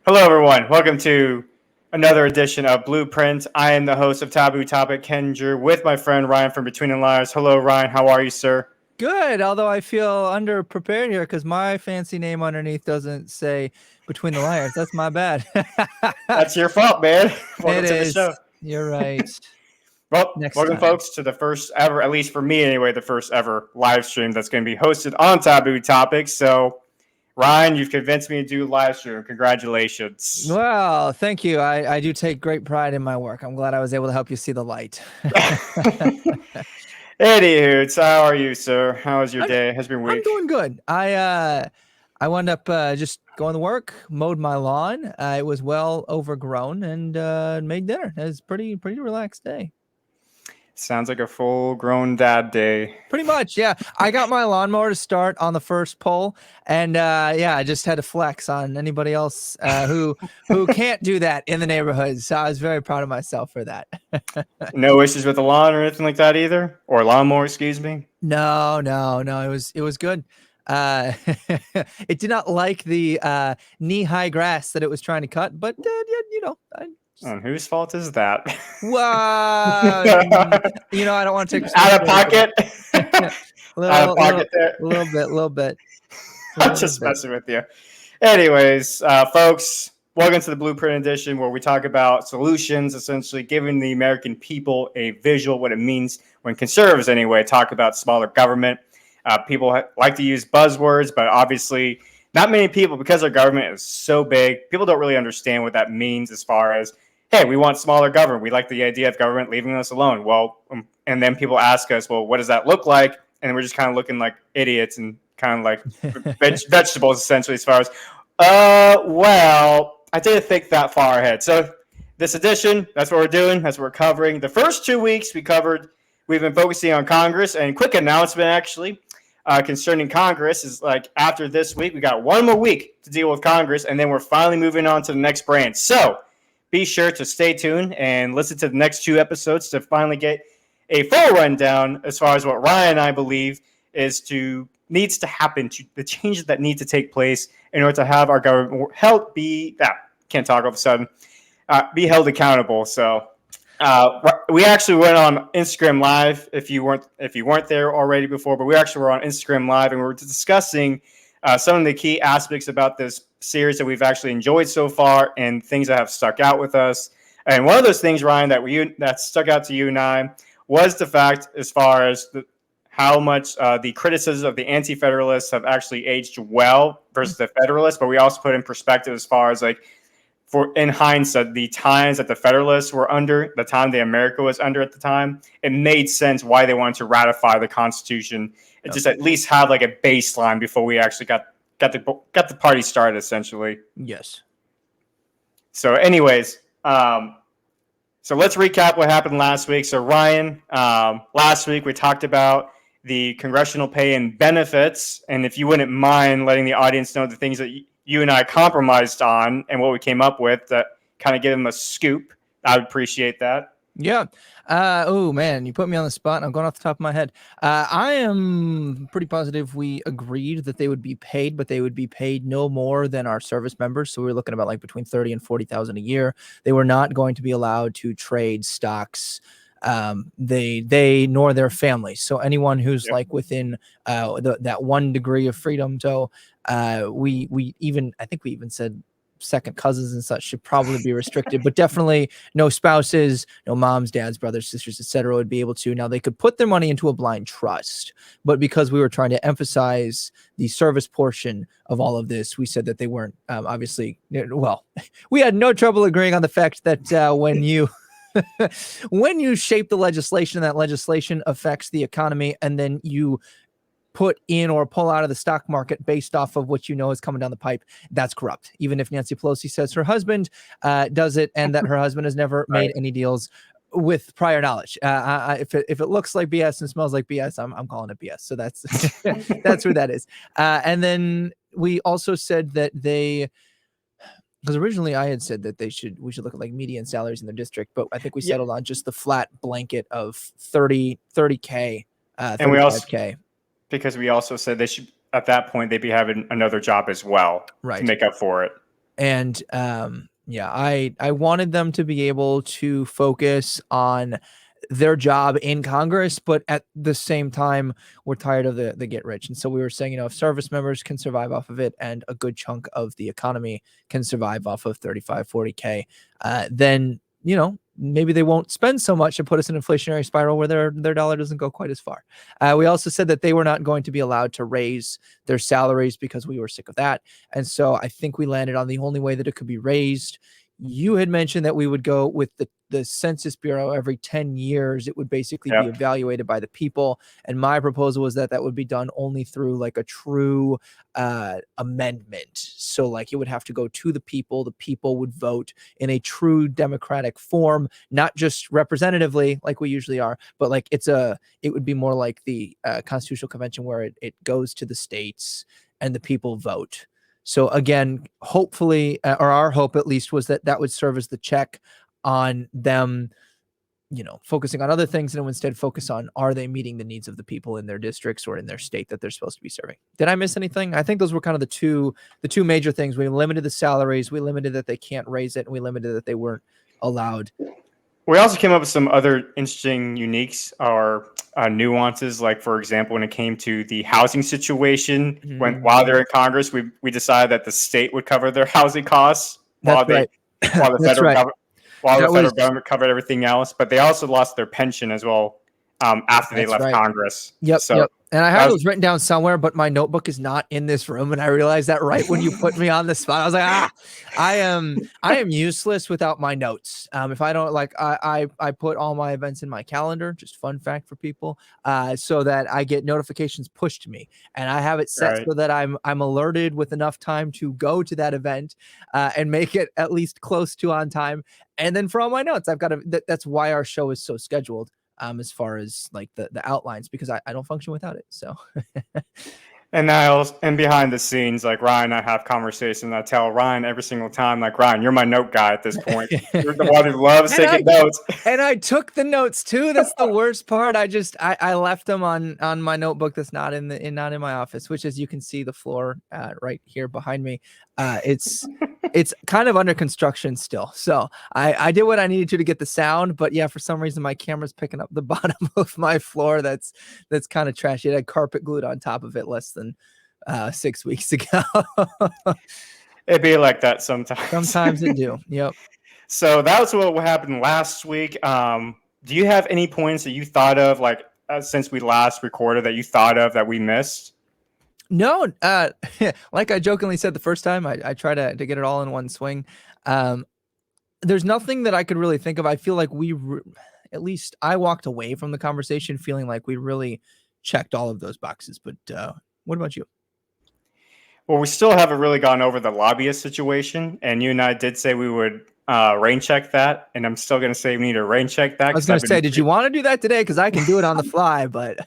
Hello, everyone. Welcome to another edition of Blueprint. I am the host of Taboo Topic, Kendra, with my friend Ryan from Between the Liars. Hello, Ryan. How are you, sir? Good, although I feel underprepared here because my fancy name underneath doesn't say Between the Liars. That's my bad. That's your fault, man. Welcome It to the is. show. You're right. Well, Next welcome, time. folks, to the first ever, at least for me anyway, the first ever live stream that's going to be hosted on Taboo Topics. So, Ryan, you've convinced me to do live stream. Congratulations. Well, thank you. I do take great pride in my work. I'm glad I was able to help you see the light. Anywho, how are you, sir? How was your day? How's your I'm week? doing good. I wound up just going to work, mowed my lawn. It was well overgrown, and made dinner. It was pretty relaxed day. Sounds like a full-grown dad day. Pretty much, yeah. I got my lawnmower to start on the first pull, and I just had to flex on anybody else who can't do that in the neighborhood. So I was very proud of myself for that. No issues with the lawn or anything like that either, or lawnmower, excuse me. No. It was good. It did not like the knee-high grass that it was trying to cut, but And whose fault is that? Well, I don't want to take Out of pocket. Out of pocket there. A little bit. I'm just messing with you. Anyways, folks, welcome to the Blueprint Edition, where we talk about solutions, essentially giving the American people a visual what it means when conservatives, anyway, talk about smaller government. People like to use buzzwords, but obviously not many people, because our government is so big, people don't really understand what that means as far as, hey, we want smaller government. We like the idea of government leaving us alone. Well, and then people ask us, well, what does that look like? And we're just kind of looking like idiots and kind of like vegetables, essentially, as far as, well, I didn't think that far ahead. So this edition, that's what we're doing. That's what we're covering. The first 2 weeks we've been focusing on Congress. And quick announcement, actually, concerning Congress is like after this week, we got one more week to deal with Congress, and then we're finally moving on to the next branch. So be sure to stay tuned and listen to the next 2 episodes to finally get a full rundown as far as what Ryan and I believe needs to happen, to the changes that need to take place in order to have our government be held accountable. So we actually went on Instagram Live. If you weren't there already before, but we actually were on Instagram Live, and we were discussing some of the key aspects about this series that we've actually enjoyed so far, and things that have stuck out with us. And one of those things, Ryan, that stuck out to you and I was the fact as far as how much the criticism of the anti-federalists have actually aged well versus the federalists. But we also put in perspective as far as like, in hindsight, the times that the Federalists were under, the time that America was under at the time, it made sense why they wanted to ratify the Constitution and just at least have like a baseline before we actually got the party started, essentially. Yes. So, anyways, so let's recap what happened last week. So, Ryan, last week we talked about the congressional pay and benefits, and if you wouldn't mind letting the audience know the things that you and I compromised on and what we came up with, that kind of give them a scoop, I would appreciate that. Yeah. Oh man, you put me on the spot and I'm going off the top of my head. I am pretty positive we agreed that they would be paid, but they would be paid no more than our service members. So we were looking about like between 30 and 40,000 a year. They were not going to be allowed to trade stocks. They nor their families. So anyone who's like within that 1 degree of freedom. So I think we even said second cousins and such should probably be restricted, but definitely no spouses, no moms, dads, brothers, sisters, etc. would be able to. Now they could put their money into a blind trust, but because we were trying to emphasize the service portion of all of this, we said that they weren't obviously. Well, we had no trouble agreeing on the fact that when you shape the legislation, that legislation affects the economy, and then you put in or pull out of the stock market based off of what you know is coming down the pipe, that's corrupt. Even if Nancy Pelosi says her husband does it and that her husband has never made any deals with prior knowledge. If it looks like BS and smells like BS, I'm calling it BS. So that's that's where that is. And then we also said that because originally I had said that we should look at like median salaries in their district, but I think we settled on just the flat blanket of 30K, 35K. Because we also said they should, at that point, they'd be having another job as well to make up for it. And yeah, I wanted them to be able to focus on their job in Congress, but at the same time, we're tired of the get rich. And so we were saying, if service members can survive off of it and a good chunk of the economy can survive off of 35, 40K, then, maybe they won't spend so much and put us in an inflationary spiral where their dollar doesn't go quite as far. We also said that they were not going to be allowed to raise their salaries because we were sick of that. And so I think we landed on the only way that it could be raised. You had mentioned that we would go with the Census Bureau every 10 years. It would basically be evaluated by the people. And my proposal was that would be done only through like a true amendment. So like it would have to go to the people. The people would vote in a true democratic form, not just representatively like we usually are, but like it would be more like the Constitutional Convention where it goes to the states and the people vote. So again, hopefully, or our hope at least, was that would serve as the check on them, focusing on other things, and instead focus on, are they meeting the needs of the people in their districts or in their state that they're supposed to be serving? Did I miss anything? I think those were kind of the two major things. We limited the salaries, we limited that they can't raise it, and we limited that they weren't allowed. We also came up with some other interesting uniques or nuances. Like, for example, when it came to the housing situation, while they're in Congress, we decided that the state would cover their housing costs while the federal government covered everything else. But they also lost their pension as well after they left Congress. Yep. And I had those written down somewhere, but my notebook is not in this room. And I realized that right when you put me on the spot. I was like, I am useless without my notes. If I don't I put all my events in my calendar, just fun fact for people, so that I get notifications pushed to me. And I have it set so that I'm alerted with enough time to go to that event and make it at least close to on time. And then for all my notes, I've got that's why our show is so scheduled. As far as like the outlines, because I don't function without it. So and behind the scenes, like Ryan and I have conversations. I tell Ryan every single time, like, Ryan, you're my note guy at this point. You're the one who loves taking notes. And I took the notes too. That's the worst part. I left them on my notebook that's not in my office, which, as you can see, the floor right here behind me. It's kind of under construction still. So I did what I needed to get the sound, but yeah, for some reason my camera's picking up the bottom of my floor. That's kind of trashy. It had carpet glued on top of it less than 6 weeks ago. It'd be like that sometimes. Sometimes it do. Yep. So that was what happened last week. Do you have any points that you thought of, like, since we last recorded, that you thought of that we missed? No, like I jokingly said the first time, I try to get it all in one swing. There's nothing that I could really think of. I feel like at least I walked away from the conversation feeling like we really checked all of those boxes. But what about you? Well, we still haven't really gone over the lobbyist situation, and you and I did say we would rain check that, and I'm still going to say we need to rain check that. I was going to say, did you want to do that today? Because I can do it on the fly, but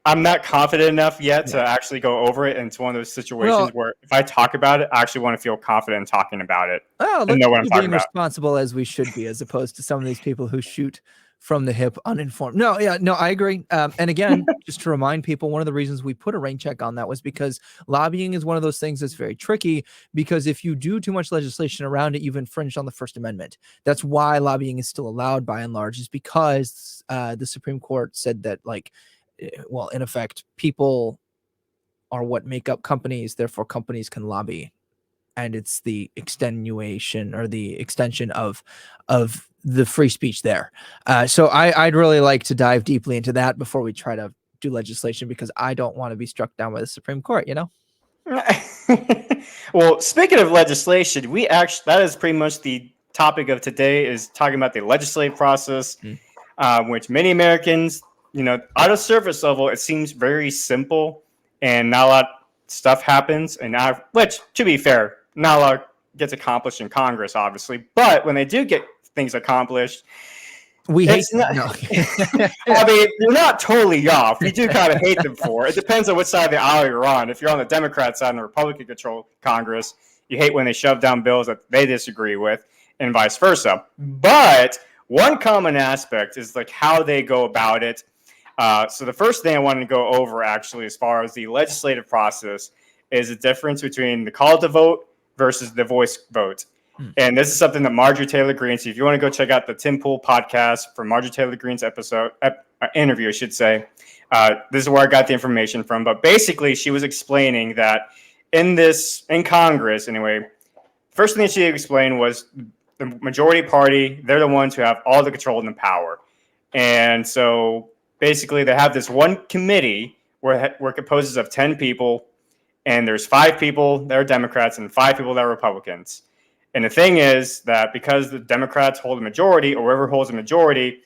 I'm not confident enough yet to actually go over it. And it's one of those situations where if I talk about it, I actually want to feel confident in talking about it. Oh, and know what I'm talking about. Responsible as we should be, as opposed to some of these people who shoot from the hip uninformed. No, I agree. And again, just to remind people, one of the reasons we put a rain check on that was because lobbying is one of those things that's very tricky, because if you do too much legislation around it, you've infringed on the First Amendment. That's why lobbying is still allowed by and large, is because the Supreme Court said that, like, well, in effect, people are what make up companies, therefore companies can lobby. And it's the extenuation or the extension of the free speech there. So I'd really like to dive deeply into that before we try to do legislation, because I don't want to be struck down by the Supreme Court, Well, speaking of legislation, that is pretty much the topic of today, is talking about the legislative process, which many Americans, at a surface level, it seems very simple and not a lot of stuff happens. And which, to be fair, not a lot gets accomplished in Congress, obviously. But when they do get things accomplished, we hate them. I mean, you're not totally off. You do kind of hate them for it. It depends on which side of the aisle you're on. If you're on the Democrat side and the Republican-controlled Congress, you hate when they shove down bills that they disagree with, and vice versa. But one common aspect is like how they go about it. So the first thing I wanted to go over, actually, as far as the legislative process, is the difference between the call to vote versus the voice vote. Hmm. And this is something that Marjorie Taylor Greene, so if you want to go check out the Tim Pool podcast for Marjorie Taylor Greene's interview, I should say, this is where I got the information from. But basically, she was explaining that in Congress, anyway, first thing she explained was the majority party, they're the ones who have all the control and the power. And so basically, they have this one committee where it composes of 10 people, and there's 5 people that are Democrats and 5 people that are Republicans. And the thing is that because the Democrats hold a majority, or whoever holds a majority,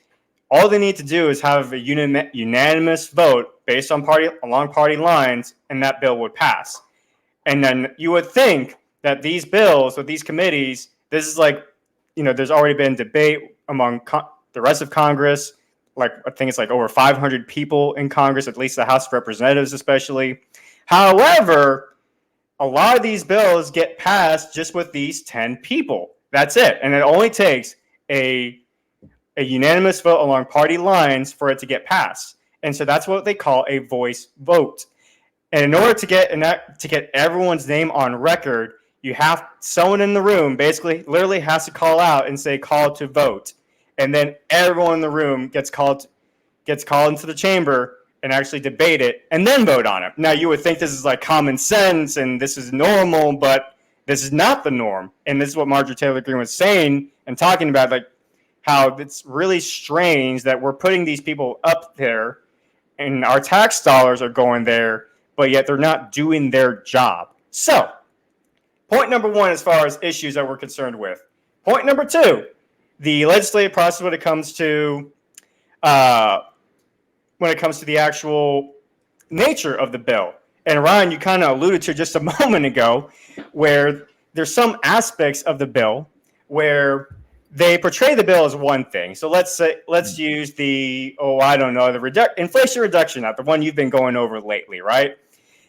all they need to do is have a unanimous vote based on along party lines, and that bill would pass. And then you would think that these bills or these committees, this is like, there's already been debate among the rest of Congress. Like, I think it's like over 500 people in Congress, at least the House of Representatives especially. However, a lot of these bills get passed just with these 10 people. That's it. And it only takes a unanimous vote along party lines for it to get passed. And so that's what they call a voice vote. And in order to get everyone's name on record, you have someone in the room basically literally has to call out and say call to vote. And then everyone in the room gets called into the chamber and actually debate it and then vote on it. Now, you would think this is like common sense and this is normal, but this is not the norm. And this is what Marjorie Taylor Greene was saying and talking about, like how it's really strange that we're putting these people up there and our tax dollars are going there, but yet they're not doing their job. So, point number 1 as far as issues that we're concerned with. Point number 2, the legislative process when it comes to the actual nature of the bill. And Ryan, you kind of alluded to just a moment ago, where there's some aspects of the bill where they portray the bill as one thing. So let's use the Inflation Reduction Act, the one you've been going over lately, right?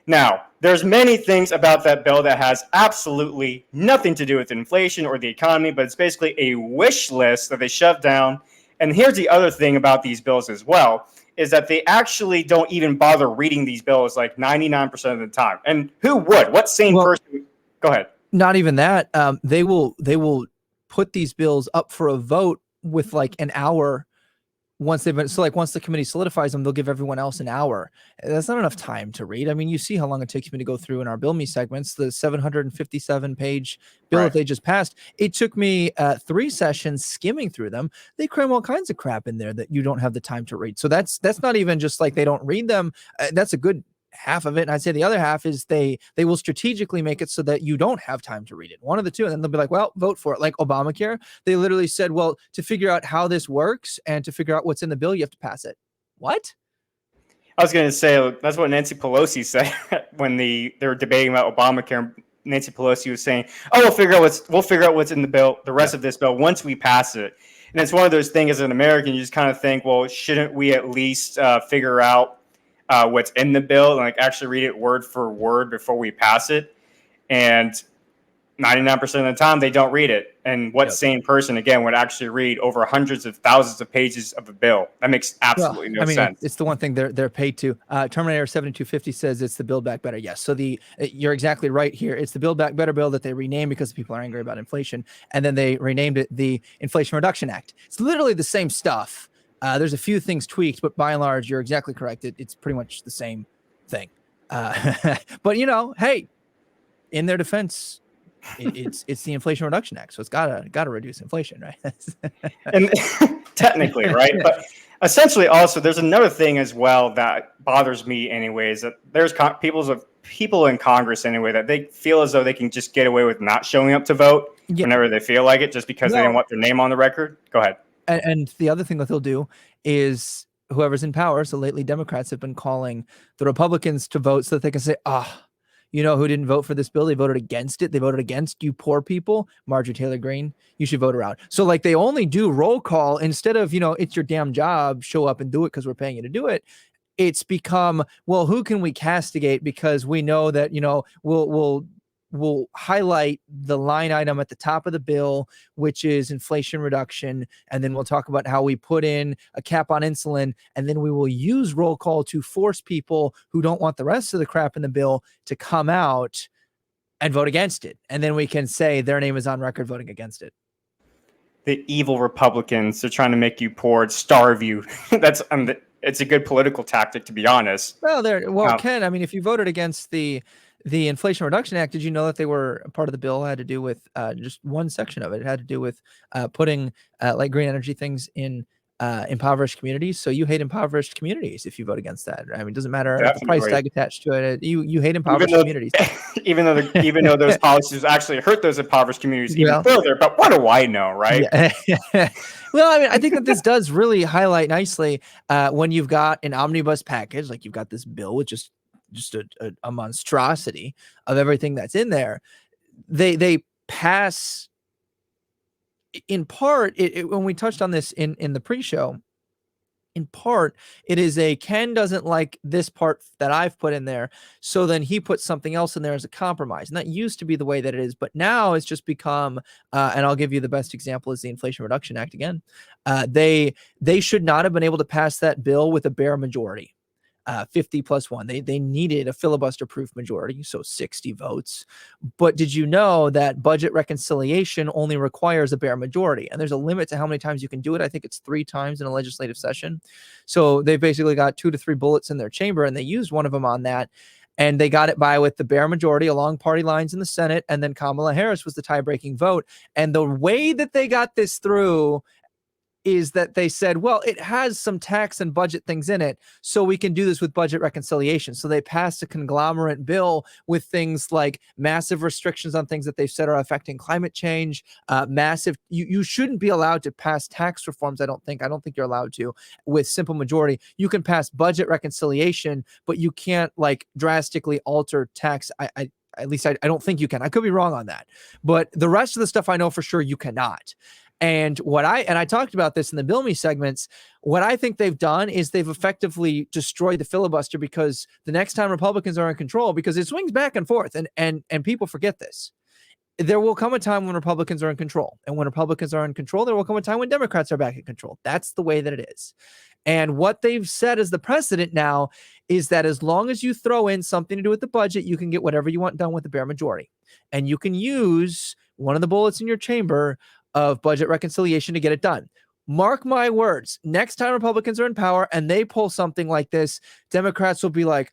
Now, there's many things about that bill that has absolutely nothing to do with inflation or the economy, but it's basically a wish list that they shove down. And here's the other thing about these bills as well, is that they actually don't even bother reading these bills like 99% of the time. And who would? What sane person? Go ahead. Not even that. They will put these bills up for a vote with like an hour once the committee solidifies them, they'll give everyone else an hour. That's not enough time to read. I mean, you see how long it takes me to go through in our Bill Me segments, the 757-page bill that they just passed. It took me 3 sessions skimming through them. They cram all kinds of crap in there that you don't have the time to read. So that's not even just like they don't read them. That's a good half of it. And I'd say the other half is they will strategically make it so that you don't have time to read it. One of the two. And then they'll be like, well, vote for it. Like Obamacare. They literally said, well, to figure out how this works and to figure out what's in the bill, you have to pass it. What? I was going to say, that's what Nancy Pelosi said when they were debating about Obamacare. Nancy Pelosi was saying, oh, we'll figure out what's in the bill, the rest of this bill, once we pass it. And it's one of those things as an American, you just kind of think, well, shouldn't we at least figure out what's in the bill and like actually read it word for word before we pass it? And 99% of the time they don't read it. And what sane person, again, would actually read over hundreds of thousands of pages of a bill? That makes absolutely no sense. It's the one thing they're paid to. Terminator 7250 says it's the Build Back Better. Yes. So you're exactly right here. It's the Build Back Better bill that they renamed because people are angry about inflation. And then they renamed it the Inflation Reduction Act. It's literally the same stuff. There's a few things tweaked, but by and large, you're exactly correct. It's pretty much the same thing. But hey, in their defense, it's the Inflation Reduction Act, so it's gotta reduce inflation, right? And technically, right? But essentially, also, there's another thing as well that bothers me, anyways. That there's people in Congress anyway that they feel as though they can just get away with not showing up to vote whenever they feel like it, just because they don't want their name on the record. Go ahead. And the other thing that they'll do is whoever's in power. So lately, Democrats have been calling the Republicans to vote so that they can say, you know who didn't vote for this bill? They voted against it. They voted against you poor people. Marjorie Taylor Greene, you should vote her out. So like they only do roll call instead of, it's your damn job, show up and do it because we're paying you to do it. It's become, well, who can we castigate? Because we know that, we'll highlight the line item at the top of the bill, which is inflation reduction. And then we'll talk about how we put in a cap on insulin. And then we will use roll call to force people who don't want the rest of the crap in the bill to come out. and vote against it. And then we can say their name is on record voting against it. The evil Republicans, they're trying to make you poor, starve you. That's it's a good political tactic, to be honest. Well, Ken, I mean, if you voted against the Inflation Reduction Act, did you know that they were part of the bill had to do with just one section of it? It had to do with putting like green energy things in impoverished communities. So you hate impoverished communities if you vote against that. I mean, it doesn't matter the price tag attached to it. You hate impoverished communities. Even though those policies actually hurt those impoverished communities even further. But what do I know, right? Yeah. Well, I mean, I think that this does really highlight nicely when you've got an omnibus package, like you've got this bill with just a monstrosity of everything that's in there. They pass. In part, when we touched on this in the pre-show, in part, it is a Ken doesn't like this part that I've put in there, so then he puts something else in there as a compromise. And that used to be the way that it is, but now it's just become, and I'll give you the best example is the Inflation Reduction Act again. They should not have been able to pass that bill with a bare majority. 50+1. They needed a filibuster-proof majority, so 60 votes. But did you know that budget reconciliation only requires a bare majority? And there's a limit to how many times you can do it. I think it's 3 times in a legislative session. So they basically got 2 to 3 bullets in their chamber, and they used one of them on that. And they got it by with the bare majority along party lines in the Senate. And then Kamala Harris was the tie-breaking vote. And the way that they got this through is that they said, well, it has some tax and budget things in it, so we can do this with budget reconciliation. So they passed a conglomerate bill with things like massive restrictions on things that they've said are affecting climate change, massive. You shouldn't be allowed to pass tax reforms. I don't think you're allowed to with simple majority. You can pass budget reconciliation, but you can't like drastically alter tax. At least I don't think you can. I could be wrong on that, but the rest of the stuff I know for sure you cannot. And I talked about this in the Bill Me segments. What I think they've done is they've effectively destroyed the filibuster, because the next time Republicans are in control, because it swings back and forth, and people forget this. There will come a time when Republicans are in control, and when Republicans are in control, there will come a time when Democrats are back in control. That's the way that it is. And what they've said as the precedent now is that as long as you throw in something to do with the budget, you can get whatever you want done with the bare majority, and you can use one of the bullets in your chamber of budget reconciliation to get it done. Mark my words, next time Republicans are in power and they pull something like this, Democrats will be like,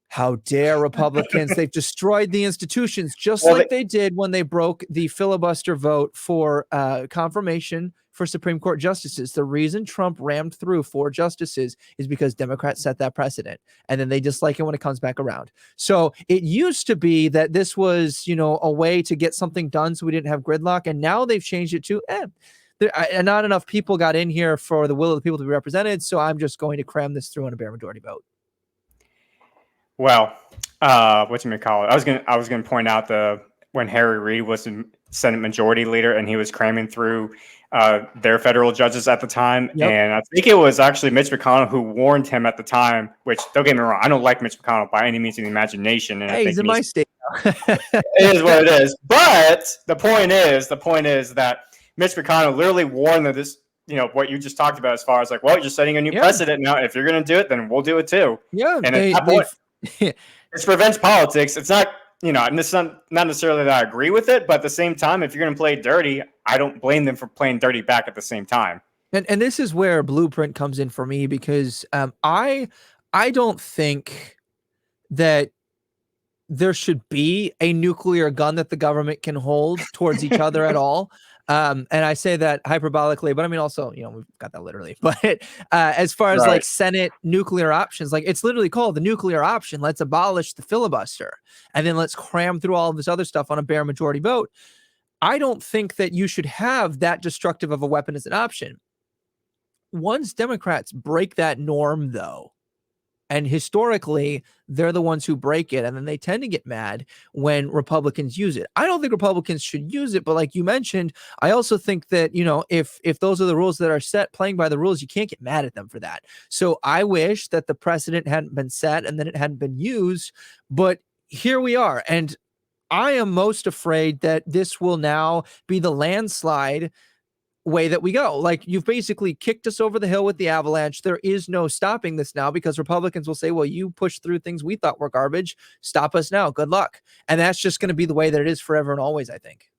how dare Republicans? They've destroyed the institutions, just like they did when they broke the filibuster vote for confirmation for Supreme Court justices. The reason Trump rammed through 4 justices is because Democrats set that precedent, and then they dislike it when it comes back around. So it used to be that this was, a way to get something done so we didn't have gridlock, and now they've changed it to, not enough people got in here for the will of the people to be represented, so I'm just going to cram this through on a bare majority vote. Well, whatchamacallit? I was gonna point out when Harry Reid was the Senate Majority Leader and he was cramming through their federal judges at the time. Yep. And I think it was actually Mitch McConnell who warned him at the time, which, don't get me wrong, I don't like Mitch McConnell by any means of the imagination. And hey, he's in my state. It is what it is. But the point is that Mitch McConnell literally warned that this, what you just talked about as far as like, well, you're setting a new precedent now. If you're going to do it, then we'll do it too. Yeah. And at that point, it's revenge politics. It's not, it's not necessarily that I agree with it, but at the same time, if you're going to play dirty, I don't blame them for playing dirty back at the same time. And this is where Blueprint comes in for me, because I don't think that there should be a nuclear gun that the government can hold towards each other at all. And I say that hyperbolically, but I mean, also, we've got that literally, but as far as like Senate nuclear options, like it's literally called the nuclear option. Let's abolish the filibuster and then let's cram through all of this other stuff on a bare majority vote. I don't think that you should have that destructive of a weapon as an option. Once Democrats break that norm, though, and historically, they're the ones who break it, and then they tend to get mad when Republicans use it. I don't think Republicans should use it, but like you mentioned, I also think that, if those are the rules that are set, playing by the rules, you can't get mad at them for that. So I wish that the precedent hadn't been set and then it hadn't been used, but here we are. And I am most afraid that this will now be the landslide way that we go. Like, you've basically kicked us over the hill with the avalanche. There is no stopping this now, because Republicans will say, well, you pushed through things we thought were garbage. Stop us now. Good luck. And that's just going to be the way that it is forever and always, I think.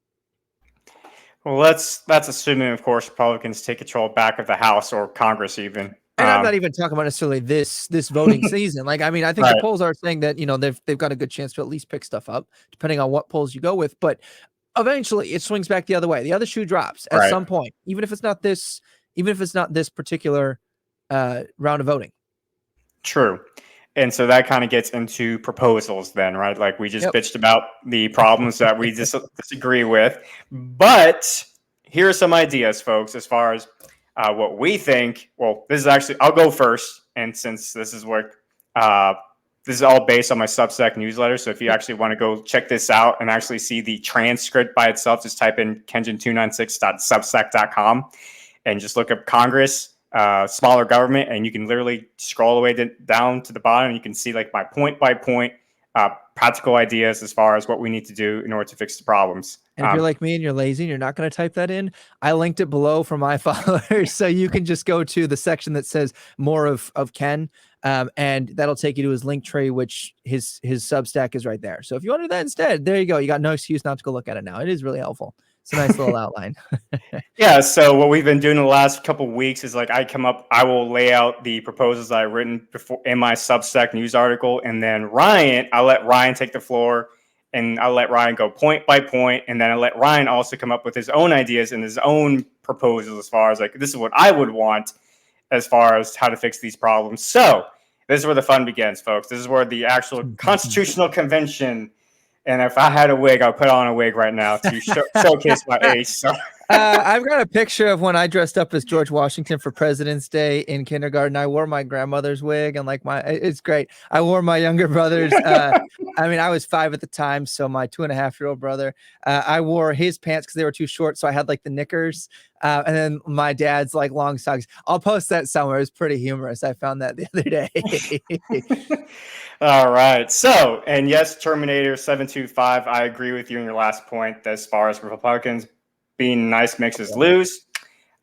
Well, that's assuming, of course, Republicans take control back of the House or Congress even. And I'm not even talking about necessarily this voting season. Like, I mean, I think the polls are saying that, they've got a good chance to at least pick stuff up, depending on what polls you go with. But eventually it swings back the other way. The other shoe drops at some point, even if it's not this particular round of voting. True. And so that kind of gets into proposals then, right? Like, we just bitched about the problems that we disagree with. But here are some ideas, folks, as far as what we think. Well, this is actually, I'll go first. And since this is what, this is all based on my Substack newsletter. So if you actually want to go check this out and actually see the transcript by itself, just type in kenjin296.substack.com and just look up Congress, smaller government, and you can literally scroll all the way down to the bottom. And you can see like my point by point practical ideas as far as what we need to do in order to fix the problems. And if you're like me and you're lazy and you're not going to type that in, I linked it below for my followers. So you can just go to the section that says more of Ken, and that'll take you to his link tree, which his Substack is right there. So if you want to do that instead, there you go. You got no excuse not to go look at it now. It is really helpful. It's a nice little outline. Yeah. So what we've been doing the last couple of weeks is like I will lay out the proposals that I've written before in my Substack news article. And then I'll let Ryan take the floor, and I'll let Ryan go point by point. And then I'll let Ryan also come up with his own ideas and his own proposals as far as like, this is what I would want as far as how to fix these problems. So this is where the fun begins, folks. This is where the actual Constitutional Convention. And if I had a wig, I'll put on a wig right now to showcase my age. So. I've got a picture of when I dressed up as George Washington for President's Day in kindergarten. I wore my grandmother's wig, and it's great. I wore my younger brother's. I mean, I was 5 at the time, so my 2.5-year-old brother. I wore his pants because they were too short, so I had like the knickers. And then my dad's like long socks. I'll post that somewhere. It's pretty humorous. I found that the other day. All right. So, and yes, Terminator 725, I agree with you in your last point as far as Republicans being nice makes us lose.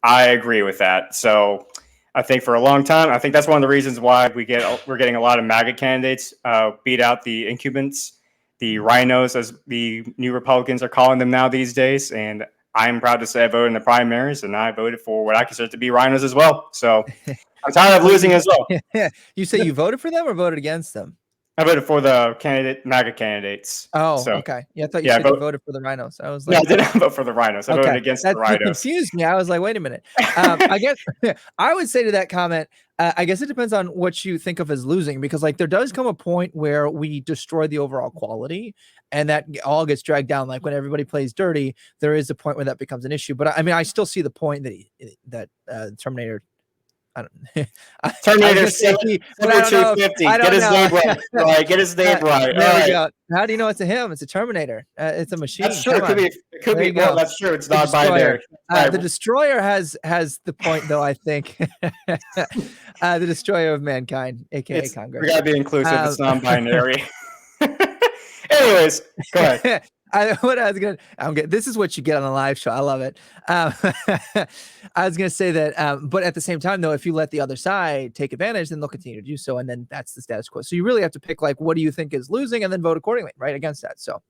I agree with that. So I think for a long time, I think that's one of the reasons why we're getting a lot of MAGA candidates beat out the incumbents, the rhinos, as the new Republicans are calling them now these days. And I'm proud to say I voted in the primaries, and I voted for what I consider to be rhinos as well. So I'm tired of losing as well. You say you voted for them or voted against them? I voted for the MAGA candidates. Oh, okay. Yeah, I thought you said you voted for the rhinos. I was like, no, I didn't vote for the rhinos. I voted against the rhinos. Confused me. I was like, wait a minute. I guess I would say to that comment, I guess it depends on what you think of as losing, because like there does come a point where we destroy the overall quality, and that all gets dragged down. Like when everybody plays dirty, there is a point where that becomes an issue. But I mean, I still see the point that Terminator. I don't. Terminator 250. Get his name right. Right. Get his name right. There we go. How do you know it's a him? It's a Terminator. It's a machine. That's true. It could be. Well, that's true. It's not binary. The Destroyer has the point, though. I think the Destroyer of Mankind, aka Congress. We gotta be inclusive. It's non-binary. Anyways, go ahead. This is what you get on a live show. I love it. I was going to say that, but at the same time, though, if you let the other side take advantage, then they'll continue to do so. And then that's the status quo. So you really have to pick, like, what do you think is losing, and then vote accordingly, right, against that. So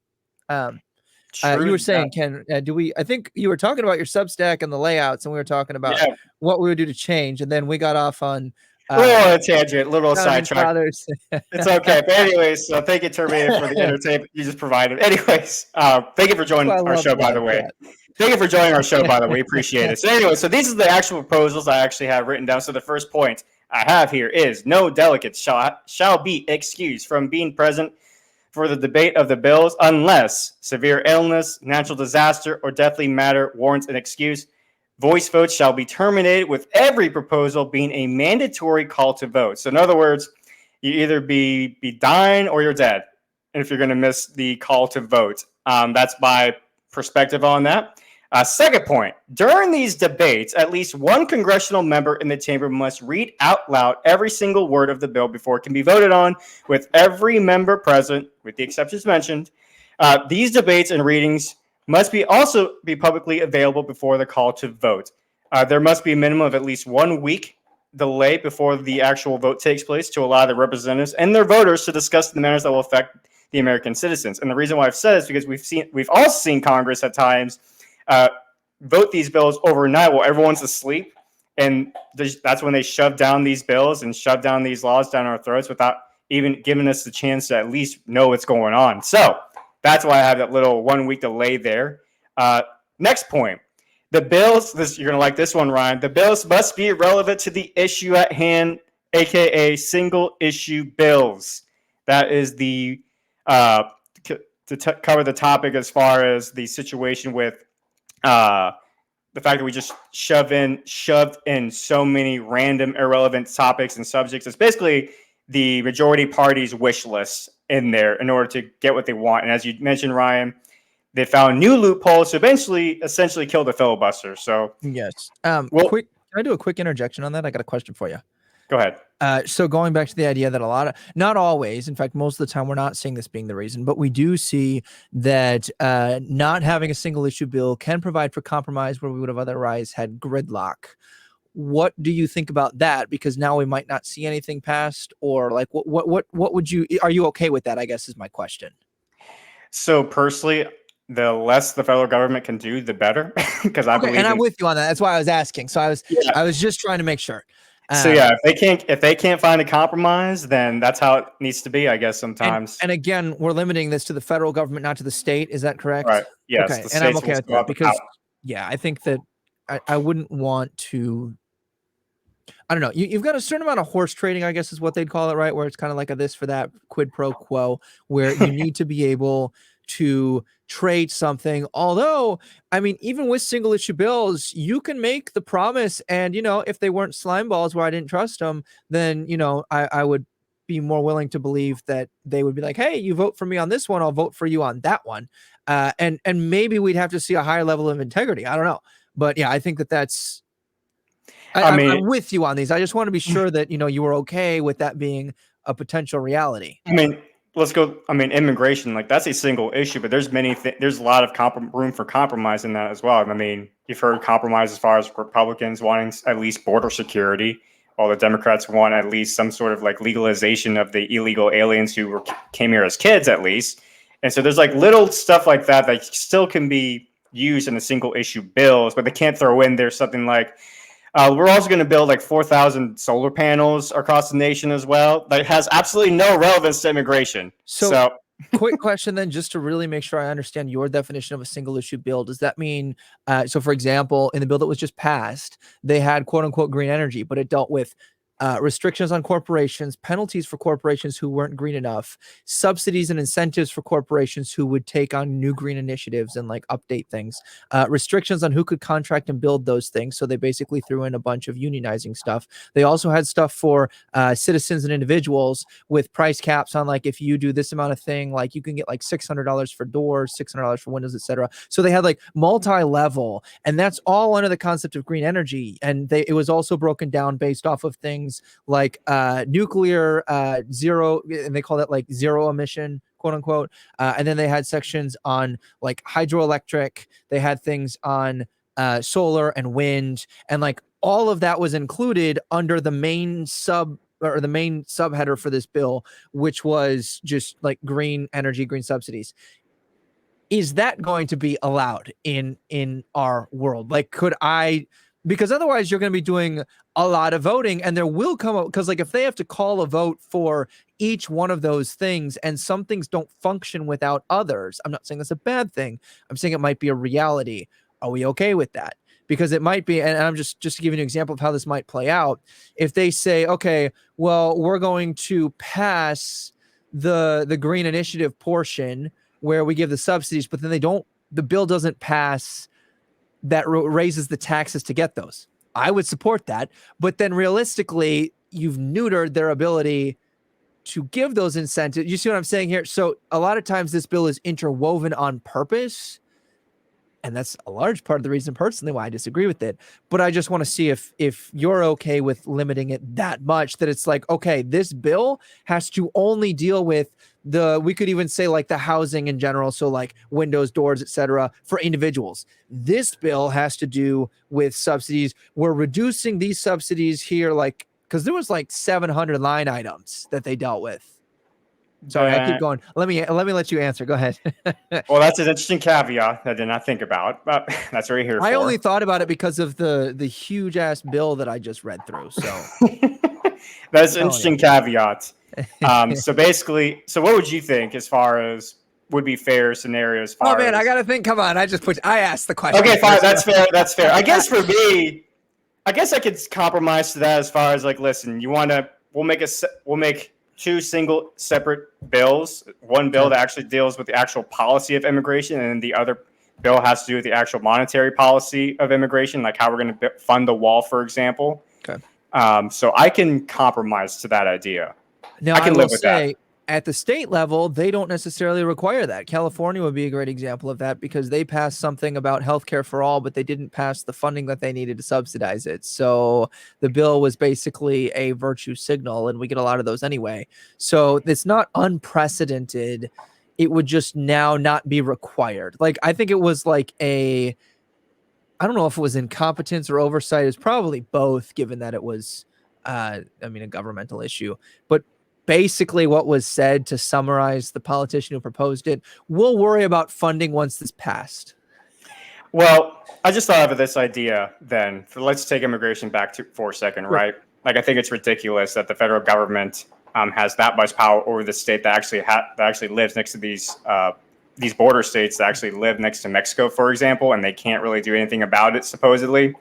you were saying, Ken, I think you were talking about your Substack and the layouts, and we were talking about what we would do to change. And then we got off on a tangent, little sidetrack. It's okay. But anyways, so thank you, Terminator, for the entertainment you just provided. Anyways, thank you for joining our show, by the way. Thank you for joining our show, by the way. Appreciate it. So anyway, so these are the actual proposals I actually have written down. So the first point I have here is no delegates shall be excused from being present for the debate of the bills unless severe illness, natural disaster, or deathly matter warrants an excuse. Voice votes shall be terminated, with every proposal being a mandatory call to vote. So in other words, you either be dying or you're dead if you're going to miss the call to vote. That's my perspective on that. Second point, during these debates, at least one congressional member in the chamber must read out loud every single word of the bill before it can be voted on, with every member present, with the exceptions mentioned. These debates and readings must also be publicly available before the call to vote. There must be a minimum of at least 1 week delay before the actual vote takes place to allow the representatives and their voters to discuss the matters that will affect the American citizens. And the reason why I've said is because we've all seen Congress at times vote these bills overnight while everyone's asleep, and that's when they shove down these bills and shove down these laws down our throats without even giving us the chance to at least know what's going on. So that's why I have that little 1 week delay there. Next point. The bills, you're going to like this one, Ryan. The bills must be relevant to the issue at hand, aka single issue bills. That is to cover the topic as far as the situation with the fact that we just shoved in so many random irrelevant topics and subjects. It's basically the majority party's wish list in there in order to get what they want. And as you mentioned, Ryan, they found new loopholes to essentially kill the filibuster. So yes. Can I do a quick interjection on that? I got a question for you. Go ahead. So going back to the idea that not always, in fact, most of the time, we're not seeing this being the reason, but we do see that not having a single issue bill can provide for compromise where we would have otherwise had gridlock. What do you think about that? Because now we might not see anything passed, or like what would you? Are you okay with that? I guess is my question. So personally, the less the federal government can do, the better. Because I believe, and I'm with you on that. That's why I was asking. So I was just trying to make sure. So yeah, if they can't find a compromise, then that's how it needs to be, I guess. Sometimes. And again, we're limiting this to the federal government, not to the state. Is that correct? Right. Yes. Okay. And I'm okay with that because, I think that I wouldn't want to. I don't know. You've got a certain amount of horse trading, I guess is what they'd call it, right? Where it's kind of like a this for that quid pro quo, where you need to be able to trade something. Although, I mean, even with single issue bills, you can make the promise, and if they weren't slime balls where I didn't trust them, then I would be more willing to believe that they would be like, hey, you vote for me on this one, I'll vote for you on that one. And maybe we'd have to see a higher level of integrity. I don't know. But yeah, I think that's I'm with you on these. I just want to be sure that you were okay with that being a potential reality. I mean, let's go. I mean, immigration, like that's a single issue, but there's there's a lot of room for compromise in that as well. I mean, you've heard compromise as far as Republicans wanting at least border security, while the Democrats want at least some sort of like legalization of the illegal aliens who came here as kids, at least. And so there's like little stuff like that that still can be used in a single issue bills, but they can't throw in there something like, we're also going to build like 4,000 solar panels across the nation as well. That has absolutely no relevance to immigration. So quick question then, just to really make sure I understand your definition of a single issue bill. Does that mean, so for example, in the bill that was just passed, they had quote unquote green energy, but it dealt with restrictions on corporations, penalties for corporations who weren't green enough, subsidies and incentives for corporations who would take on new green initiatives and like update things, restrictions on who could contract and build those things. So they basically threw in a bunch of unionizing stuff. They also had stuff for citizens and individuals with price caps on like, if you do this amount of thing, like you can get like $600 for doors, $600 for windows, etc. So they had like multi-level, and that's all under the concept of green energy. And it was also broken down based off of things like nuclear zero, and they call that like zero emission, quote unquote. And then they had sections on like hydroelectric. They had things on solar and wind, and like all of that was included under the main subheader for this bill, which was just like green energy, green subsidies. Is that going to be allowed in our world? Like, could I? Because otherwise you're going to be doing a lot of voting, and there will come up, because like if they have to call a vote for each one of those things and some things don't function without others, I'm not saying that's a bad thing. I'm saying it might be a reality. Are we okay with that? Because it might be, and I'm just to give you an example of how this might play out. If they say, okay, well, we're going to pass the green initiative portion where we give the subsidies, but then the bill doesn't pass that raises the taxes to get those. I would support that. But then realistically, you've neutered their ability to give those incentives. You see what I'm saying here? So a lot of times this bill is interwoven on purpose And that's a large part of the reason personally why I disagree with it. But I just want to see if you're okay with limiting it that much that it's like, okay, this bill has to only deal with we could even say like the housing in general. So like windows, doors, etc. for individuals. This bill has to do with subsidies. We're reducing these subsidies here, like, because there was like 700 line items that they dealt with. Sorry, I keep going. Let me let you answer. Go ahead. Well, that's an interesting caveat I did not think about, but that's what you're here for. I only thought about it because of the huge ass bill that I just read through. So that's an interesting caveat. So basically, what would you think as far as would be fair scenarios? Oh man, I gotta think. Come on, I asked the question. Okay, fine. That's fair. That's fair. I guess for me, I guess I could compromise to that as far as like, listen, we'll make two single separate bills. One bill that actually deals with the actual policy of immigration, and then the other bill has to do with the actual monetary policy of immigration, like how we're going to fund the wall, for example. Okay. So I can compromise to that idea. Now, I can live with that. At the state level, they don't necessarily require that. California would be a great example of that because they passed something about healthcare for all, but they didn't pass the funding that they needed to subsidize it. So the bill was basically a virtue signal, and we get a lot of those anyway. So it's not unprecedented. It would just now not be required. Like, I think it was like I don't know if it was incompetence or oversight. It's probably both, given that it was, a governmental issue. But basically what was said, to summarize the politician who proposed it, we'll worry about funding once this passed. Well, I just thought of this idea then. Let's take immigration back for a second, right? Like, I think it's ridiculous that the federal government has that much power over the state that actually lives next to these border states that actually live next to Mexico, for example, and they can't really do anything about it, supposedly.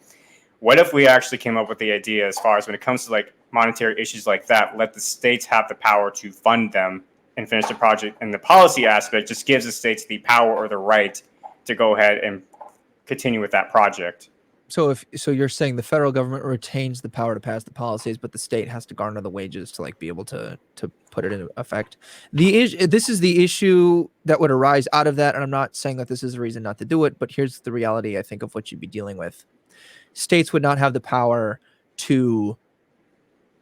What if we actually came up with the idea, as far as when it comes to like monetary issues like that, let the states have the power to fund them and finish the project, and the policy aspect just gives the states the power or the right to go ahead and continue with that project. So you're saying the federal government retains the power to pass the policies, but the state has to garner the wages to like be able to put it into effect. This is the issue that would arise out of that, and I'm not saying that this is a reason not to do it, but here's the reality, I think, of what you'd be dealing with. States would not have the power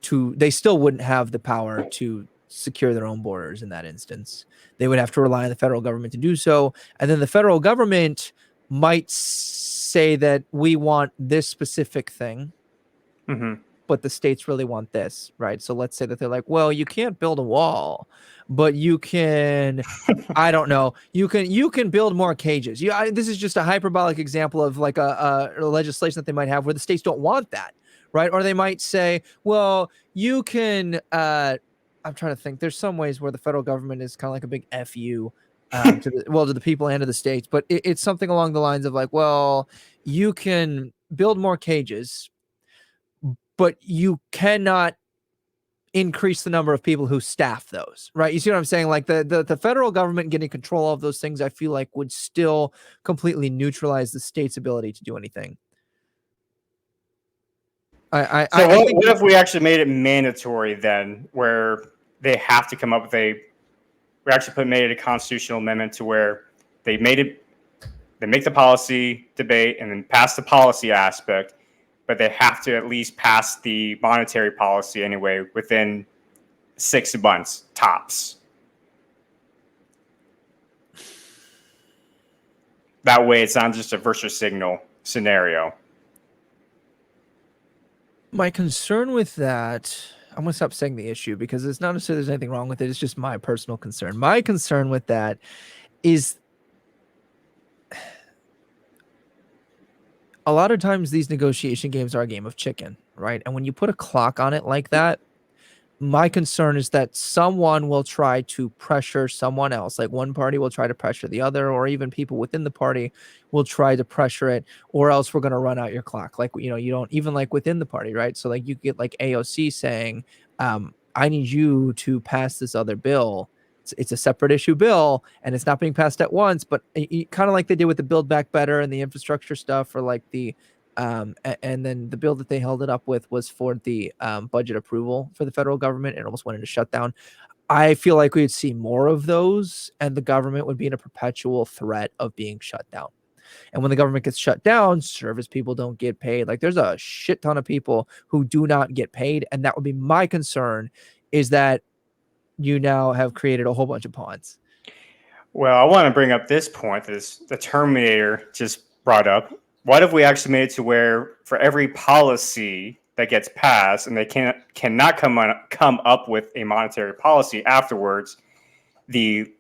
they still wouldn't have the power to secure their own borders in that instance. They would have to rely on the federal government to do so. And then the federal government might say that we want this specific thing, but the states really want this, right? So let's say that they're like, well, you can't build a wall, but you can, I don't know, you can build more cages. This is just a hyperbolic example of like a legislation that they might have where the states don't want that, right? Or they might say, well, you can, I'm trying to think. There's some ways where the federal government is kind of like a big FU to the people and to the states, but it's something along the lines of like, well, you can build more cages, but you cannot increase the number of people who staff those, right? You see what I'm saying? Like the federal government getting control of those things, I feel like would still completely neutralize the state's ability to do anything. What if we actually made it mandatory then, where they have to come up with we actually made it a constitutional amendment to where they make the policy debate and then pass the policy aspect, but they have to at least pass the monetary policy anyway within 6 months tops. That way it's not just a virtue signal scenario. My concern with that, I'm going to stop saying the issue because it's not necessarily there's anything wrong with it. It's just my personal concern. My concern with that is a lot of times these negotiation games are a game of chicken, right? And when you put a clock on it like that, my concern is that someone will try to pressure someone else. Like one party will try to pressure the other, or even people within the party will try to pressure it, or else we're going to run out your clock. Like, you don't even like within the party, right? So like you get like AOC saying, I need you to pass this other bill. It's a separate issue bill and it's not being passed at once, but kind of like they did with the Build Back Better and the infrastructure stuff, or like the and then the bill that they held it up with was for the budget approval for the federal government. It almost went into shutdown. I feel like we would see more of those, and the government would be in a perpetual threat of being shut down. And when the government gets shut down, service people don't get paid. Like there's a shit ton of people who do not get paid. And that would be my concern, is that you now have created a whole bunch of pawns. Well, I want to bring up this point that the Terminator just brought up. What if we actually made it to where for every policy that gets passed and they cannot come up with a monetary policy afterwards, the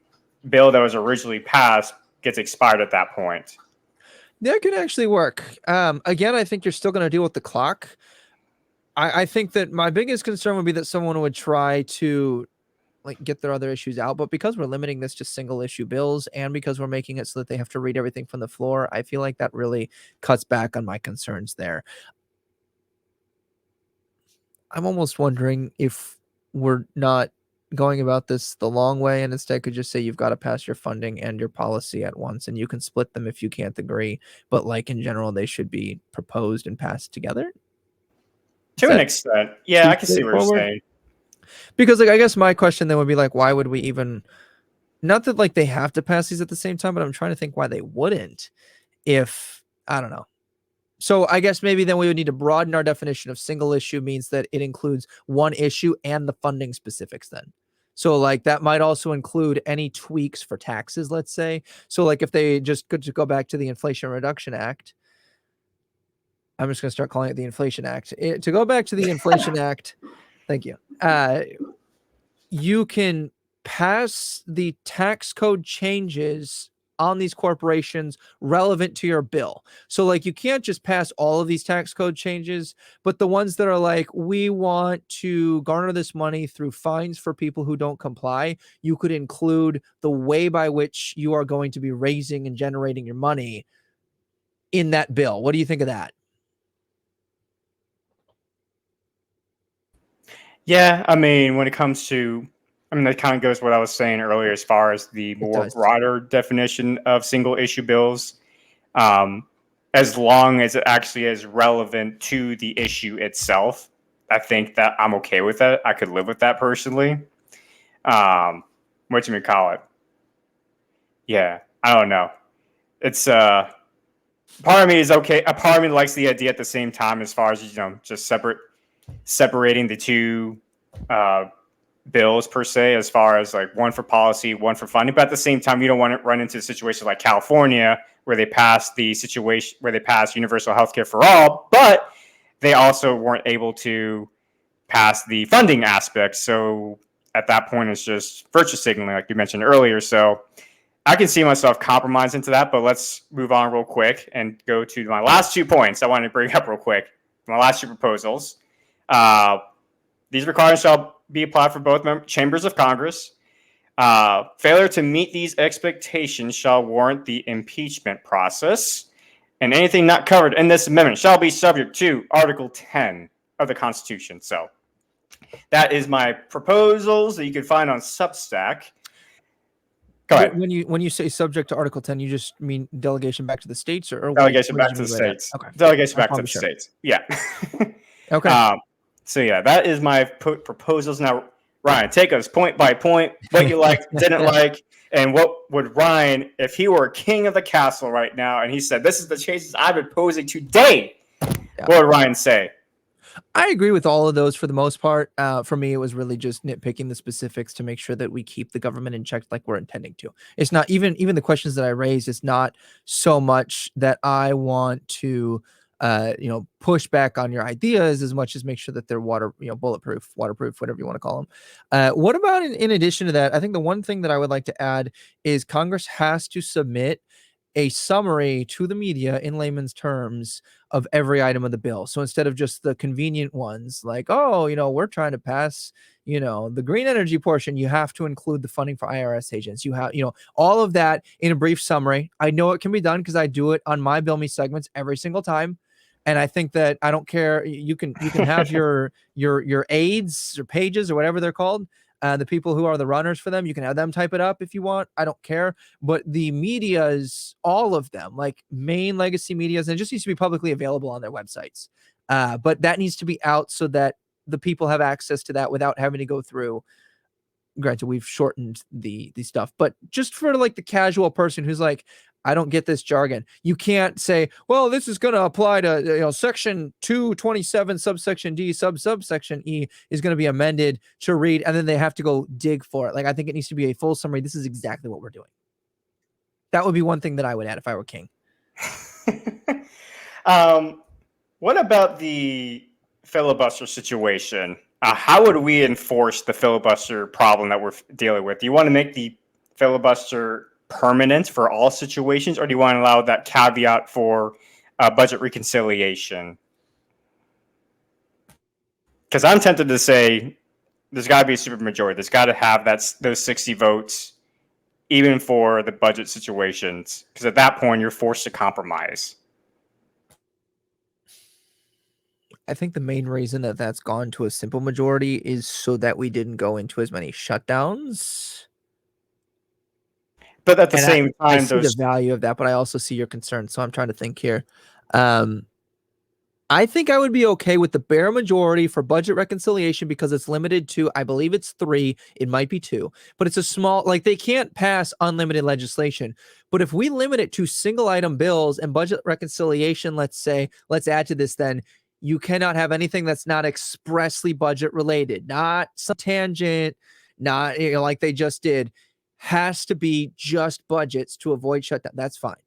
bill that was originally passed gets expired at that point? That could actually work. Again, I think you're still going to deal with the clock. I think that my biggest concern would be that someone would try to like get their other issues out, but because we're limiting this to single issue bills and because we're making it so that they have to read everything from the floor, I feel like that really cuts back on my concerns there. I'm almost wondering if we're not going about this the long way and instead could just say you've got to pass your funding and your policy at once, and you can split them if you can't agree, but like in general they should be proposed and passed together. To an extent, yeah, I can see what you're saying. Because like I guess my question then would be like, why would we even, not that like they have to pass these at the same time, but I'm trying to think why they wouldn't, if I don't know. So I guess maybe then we would need to broaden our definition of single issue, means that it includes one issue and the funding specifics then. So like that might also include any tweaks for taxes, let's say. So like if they just could go back to the Inflation Reduction Act, I'm just going to start calling it the Inflation Act. To go back to the Inflation Act, thank you. You can pass the tax code changes on these corporations relevant to your bill. So like you can't just pass all of these tax code changes, but the ones that are like, we want to garner this money through fines for people who don't comply, you could include the way by which you are going to be raising and generating your money in that bill. What do you think of that? Yeah, I mean, when it comes to, I mean, that kind of goes with what I was saying earlier as far as the more broader definition of single issue bills. As long as it actually is relevant to the issue itself, I think that I'm okay with that. I could live with that personally. What you call it? Yeah, I don't know. It's part of me is okay. A part of me likes the idea at the same time, as far as, you know, just separating the two bills per se, as far as like one for policy, one for funding. But at the same time, you don't want to run into a situation like California, where they passed universal health care for all, but they also weren't able to pass the funding aspect. So at that point, it's just virtue signaling, like you mentioned earlier. So I can see myself compromising to that, but let's move on real quick and go to my last 2 points I wanted to bring up real quick. My last 2 proposals. These requirements shall be applied for both chambers of Congress. Failure to meet these expectations shall warrant the impeachment process, and anything not covered in this amendment shall be subject to Article 10 of the Constitution. So that is my proposals that you can find on Substack. Go ahead. When you say subject to Article 10, you just mean delegation back to the states, or delegation back to the states? Okay. Delegation back to the states. Yeah. Okay. So yeah, that is my proposals. Now, Ryan, take us point by point, what you liked, didn't like, and what would Ryan, if he were king of the castle right now, and he said, "This is the changes I'm proposing today," what would Ryan say? I agree with all of those for the most part. For me, it was really just nitpicking the specifics to make sure that we keep the government in check like we're intending to. It's not even the questions that I raised. It's not so much that I want to push back on your ideas as much as make sure that they're bulletproof, waterproof, whatever you want to call them. What about in addition to that? I think the one thing that I would like to add is Congress has to submit a summary to the media in layman's terms of every item of the bill. So instead of just the convenient ones like, oh, we're trying to pass, the green energy portion, you have to include the funding for IRS agents. You have, all of that in a brief summary. I know it can be done because I do it on my Bill Me segments every single time. And I think that I don't care. You can have your aides or pages or whatever they're called. The people who are the runners for them, you can have them type it up if you want. I don't care. But the medias, all of them, like main legacy medias, and it just needs to be publicly available on their websites. But that needs to be out so that the people have access to that without having to go through. Granted, we've shortened the stuff, but just for like the casual person who's like, I don't get this jargon. You can't say, well, this is going to apply to, section 227, subsection D, subsection E is going to be amended to read, and then they have to go dig for it. Like, I think it needs to be a full summary. This is exactly what we're doing. That would be one thing that I would add if I were king. What about the filibuster situation? How would we enforce the filibuster problem that we're dealing with? Do you want to make the filibuster permanent for all situations, or do you want to allow that caveat for budget reconciliation? Because I'm tempted to say there's got to be a supermajority. There's got to have those 60 votes, even for the budget situations. Because at that point, you're forced to compromise. I think the main reason that that's gone to a simple majority is so that we didn't go into as many shutdowns. But at the same time, I see the value of that, but I also see your concern. So I'm trying to think here. I think I would be okay with the bare majority for budget reconciliation because it's limited to, I believe it's 3, it might be 2, but it's a small, like they can't pass unlimited legislation. But if we limit it to single item bills and budget reconciliation, let's add to this then, you cannot have anything that's not expressly budget related, not some tangent, not like they just did, has to be just budgets to avoid shutdown. That's fine.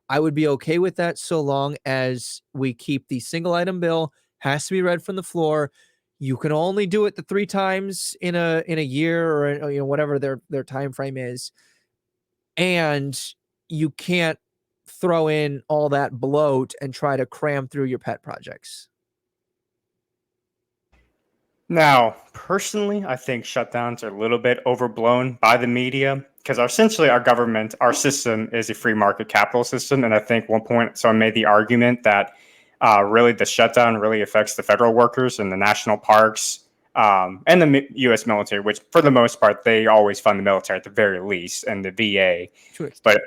I would be okay with that so long as we keep the single item bill, has to be read from the floor. You can only do it the 3 times in a year or whatever their time frame is. And you can't throw in all that bloat and try to cram through your pet projects. Now, personally, I think shutdowns are a little bit overblown by the media because essentially our government, our system is a free market capital system. And I think one point, so I made the argument that really the shutdown really affects the federal workers and the national parks and the U.S. military, which for the most part, they always fund the military at the very least and the VA. Sure. But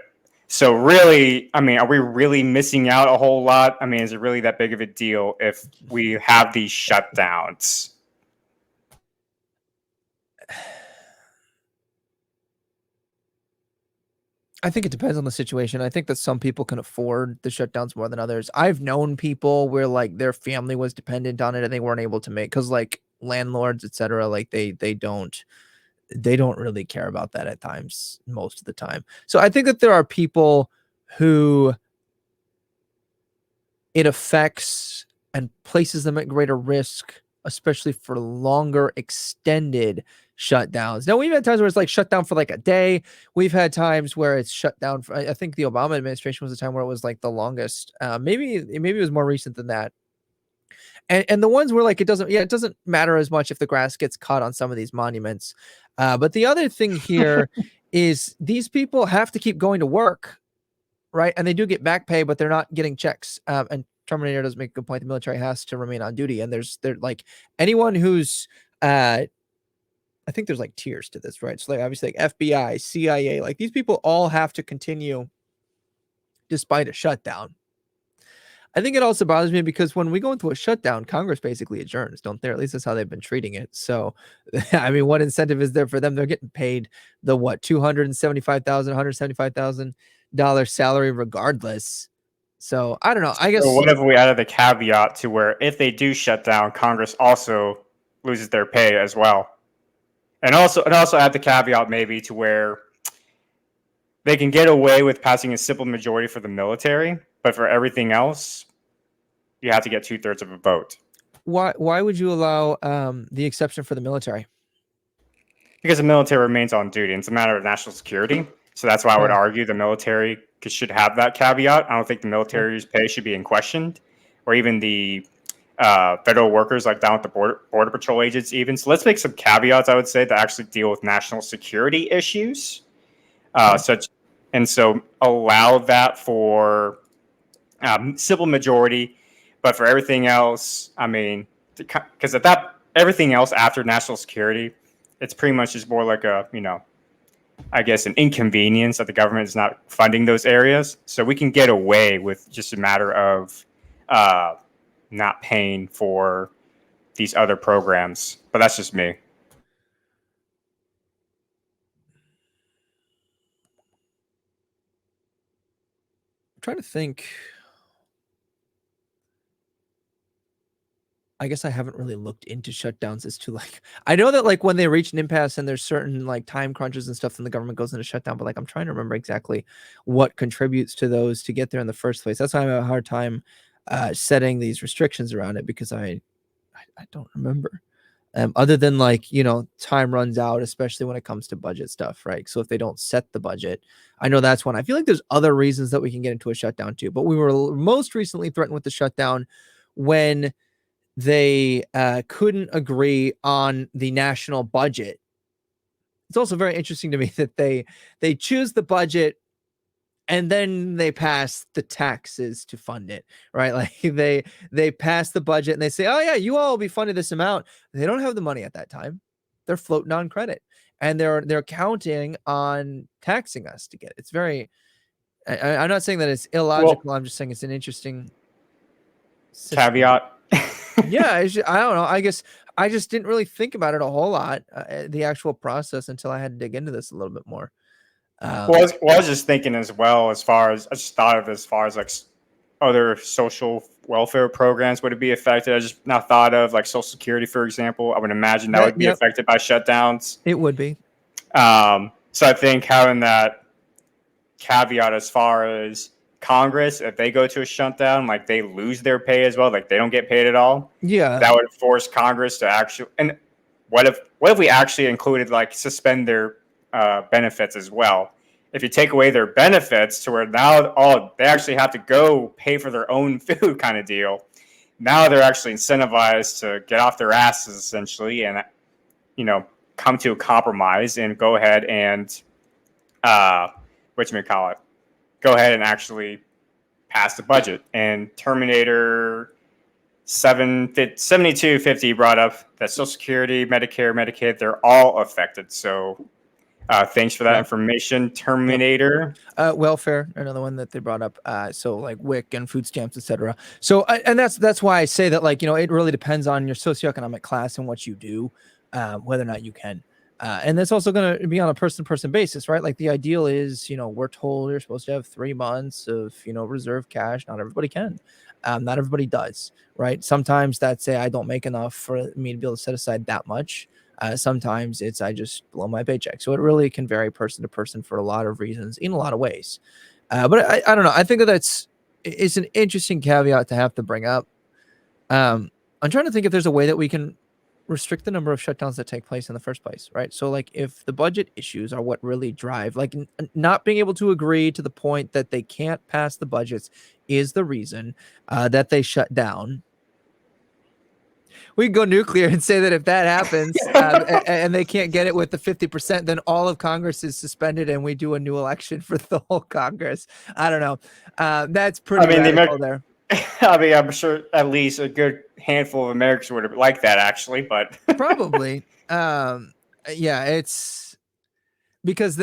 so really, I mean, are we really missing out a whole lot? I mean, is it really that big of a deal if we have these shutdowns? I think it depends on the situation. I think that some people can afford the shutdowns more than others. I've known people where like their family was dependent on it and they weren't able to make, because like landlords, etc., like they don't really care about that at times, most of the time. So I think that there are people who it affects and places them at greater risk, especially for longer extended shutdowns. Now, we've had times where it's like shut down for like a day. We've had times where it's shut down for, I think the Obama administration was a time where it was like the longest. Maybe it was more recent than that. And the ones where like it doesn't matter as much if the grass gets cut on some of these monuments. But the other thing here is these people have to keep going to work, right? And they do get back pay, but they're not getting checks. And Terminator does make a good point. The military has to remain on duty, and they're like anyone who's I think there's like tiers to this, right? So like obviously like FBI, CIA, like these people all have to continue despite a shutdown. I think it also bothers me because when we go into a shutdown, Congress basically adjourns, don't they? Or at least that's how they've been treating it. So, I mean, what incentive is there for them? They're getting paid the $275,000, $175,000 salary regardless. So I don't know. I guess. So what if we added the caveat to where if they do shut down, Congress also loses their pay as well? And also add the caveat maybe to where they can get away with passing a simple majority for the military, but for everything else, you have to get 2/3 of a vote. Why would you allow the exception for the military? Because the military remains on duty. It's a matter of national security. So that's why I would argue the military should have that caveat. I don't think the military's pay should be in question, or even the federal workers like down at the border patrol agents even. So let's make some caveats, I would say, that actually deal with national security issues. So allow that for simple majority, but for everything else, I mean, because everything else after national security, it's pretty much just more like a, I guess an inconvenience that the government is not funding those areas. So we can get away with just a matter of not paying for these other programs. But that's just me. trying to think. I guess I haven't really looked into shutdowns as to like, I know that like when they reach an impasse and there's certain like time crunches and stuff, then the government goes into shutdown. But like, I'm trying to remember exactly what contributes to those to get there in the first place. That's why I have a hard time setting these restrictions around it, because I don't remember. Other than like, time runs out, especially when it comes to budget stuff, right? So if they don't set the budget, I know that's one. I feel like there's other reasons that we can get into a shutdown too. But we were most recently threatened with the shutdown when they couldn't agree on the national budget. It's also very interesting to me that they choose the budget and then they pass the taxes to fund it, right? Like they pass the budget and they say, oh yeah, you all will be funding this amount. They don't have the money at that time. They're floating on credit, and they're counting on taxing us to get it. It's very, I'm not saying that it's illogical. Well, I'm just saying it's an interesting system. Caveat. Yeah, I don't know. I guess I just didn't really think about it a whole lot, the actual process, until I had to dig into this a little bit more. I was just thinking as well, as far as I just thought of as far as like other social welfare programs would it be affected. I just not thought of like Social Security, for example. I would imagine that would be affected by shutdowns. It would be. So I think having that caveat as far as Congress, if they go to a shutdown, like they lose their pay as well, like they don't get paid at all. Yeah, that would force Congress to actually. And what if we actually included like suspend their benefits as well? If you take away their benefits to where now they actually have to go pay for their own food kind of deal. Now they're actually incentivized to get off their asses essentially and come to a compromise and go ahead and go ahead and actually pass the budget. And Terminator 7250 brought up that Social Security, Medicare, Medicaid, they're all affected. So thanks for that information, Terminator. Welfare, another one that they brought up. So like WIC and food stamps, etc. So and that's why I say that, like, it really depends on your socioeconomic class and what you do, whether or not you can. And that's also going to be on a person-to-person basis, right? Like the ideal is, we're told you're supposed to have 3 months of, reserve cash. Not everybody can. Not everybody does, right? Sometimes that's I don't make enough for me to be able to set aside that much. Sometimes it's I just blow my paycheck. So it really can vary person to person for a lot of reasons in a lot of ways. But I don't know. I think it's an interesting caveat to have to bring up. I'm trying to think if there's a way that we can restrict the number of shutdowns that take place in the first place, right? So like if the budget issues are what really drive, like not being able to agree to the point that they can't pass the budgets is the reason that they shut down. We can go nuclear and say that if that happens and they can't get it with the 50%, then all of Congress is suspended and we do a new election for the whole Congress. I don't know. That's pretty radical there. I mean, I'm sure at least a good handful of Americans would have liked that, actually, but probably. Yeah, it's because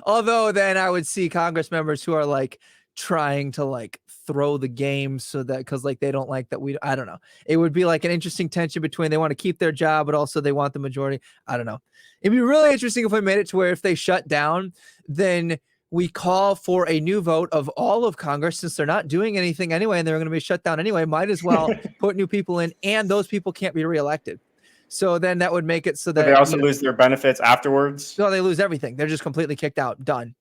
although then I would see Congress members who are like trying to like throw the game so that because like they don't like that I don't know. It would be like an interesting tension between they want to keep their job, but also they want the majority. I don't know. It'd be really interesting if we made it to where if they shut down, then we call for a new vote of all of Congress, since they're not doing anything anyway and they're going to be shut down anyway. Might as well put new people in, and those people can't be reelected. So then that would make it so that but they also lose their benefits afterwards. No, they lose everything. They're just completely kicked out. Done.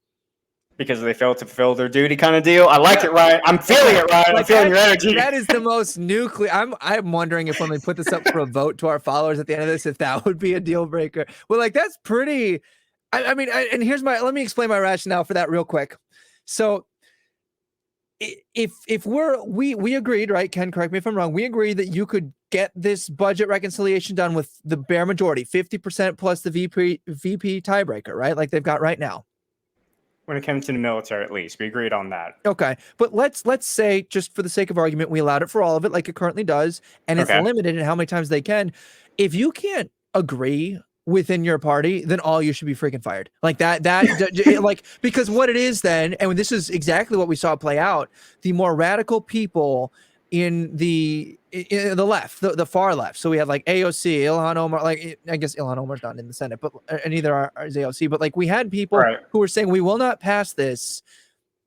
Because they failed to fulfill their duty, kind of deal. I like it, Ryan. I'm feeling it, Ryan. I'm feeling your energy. That is the most nuclear. I'm wondering if when we put this up for a vote to our followers at the end of this, if that would be a deal breaker. Well, like that's pretty. I mean, and let me explain my rationale for that real quick. So if we agreed, right? Ken, correct me if I'm wrong. We agreed that you could get this budget reconciliation done with the bare majority, 50% plus the VP tiebreaker, right? Like they've got right now. When it comes to the military, at least we agreed on that. Okay, but let's say, just for the sake of argument, we allowed it for all of it, like it currently does, and it's limited in how many times they can. If you can't agree within your party, then all you should be freaking fired. Like that like, because what it is then, and this is exactly what we saw play out, the more radical people in the left, the far left. So we had like AOC, Ilhan Omar, like I guess Ilhan Omar's not in the Senate, but neither is AOC. But like we had people who were saying we will not pass this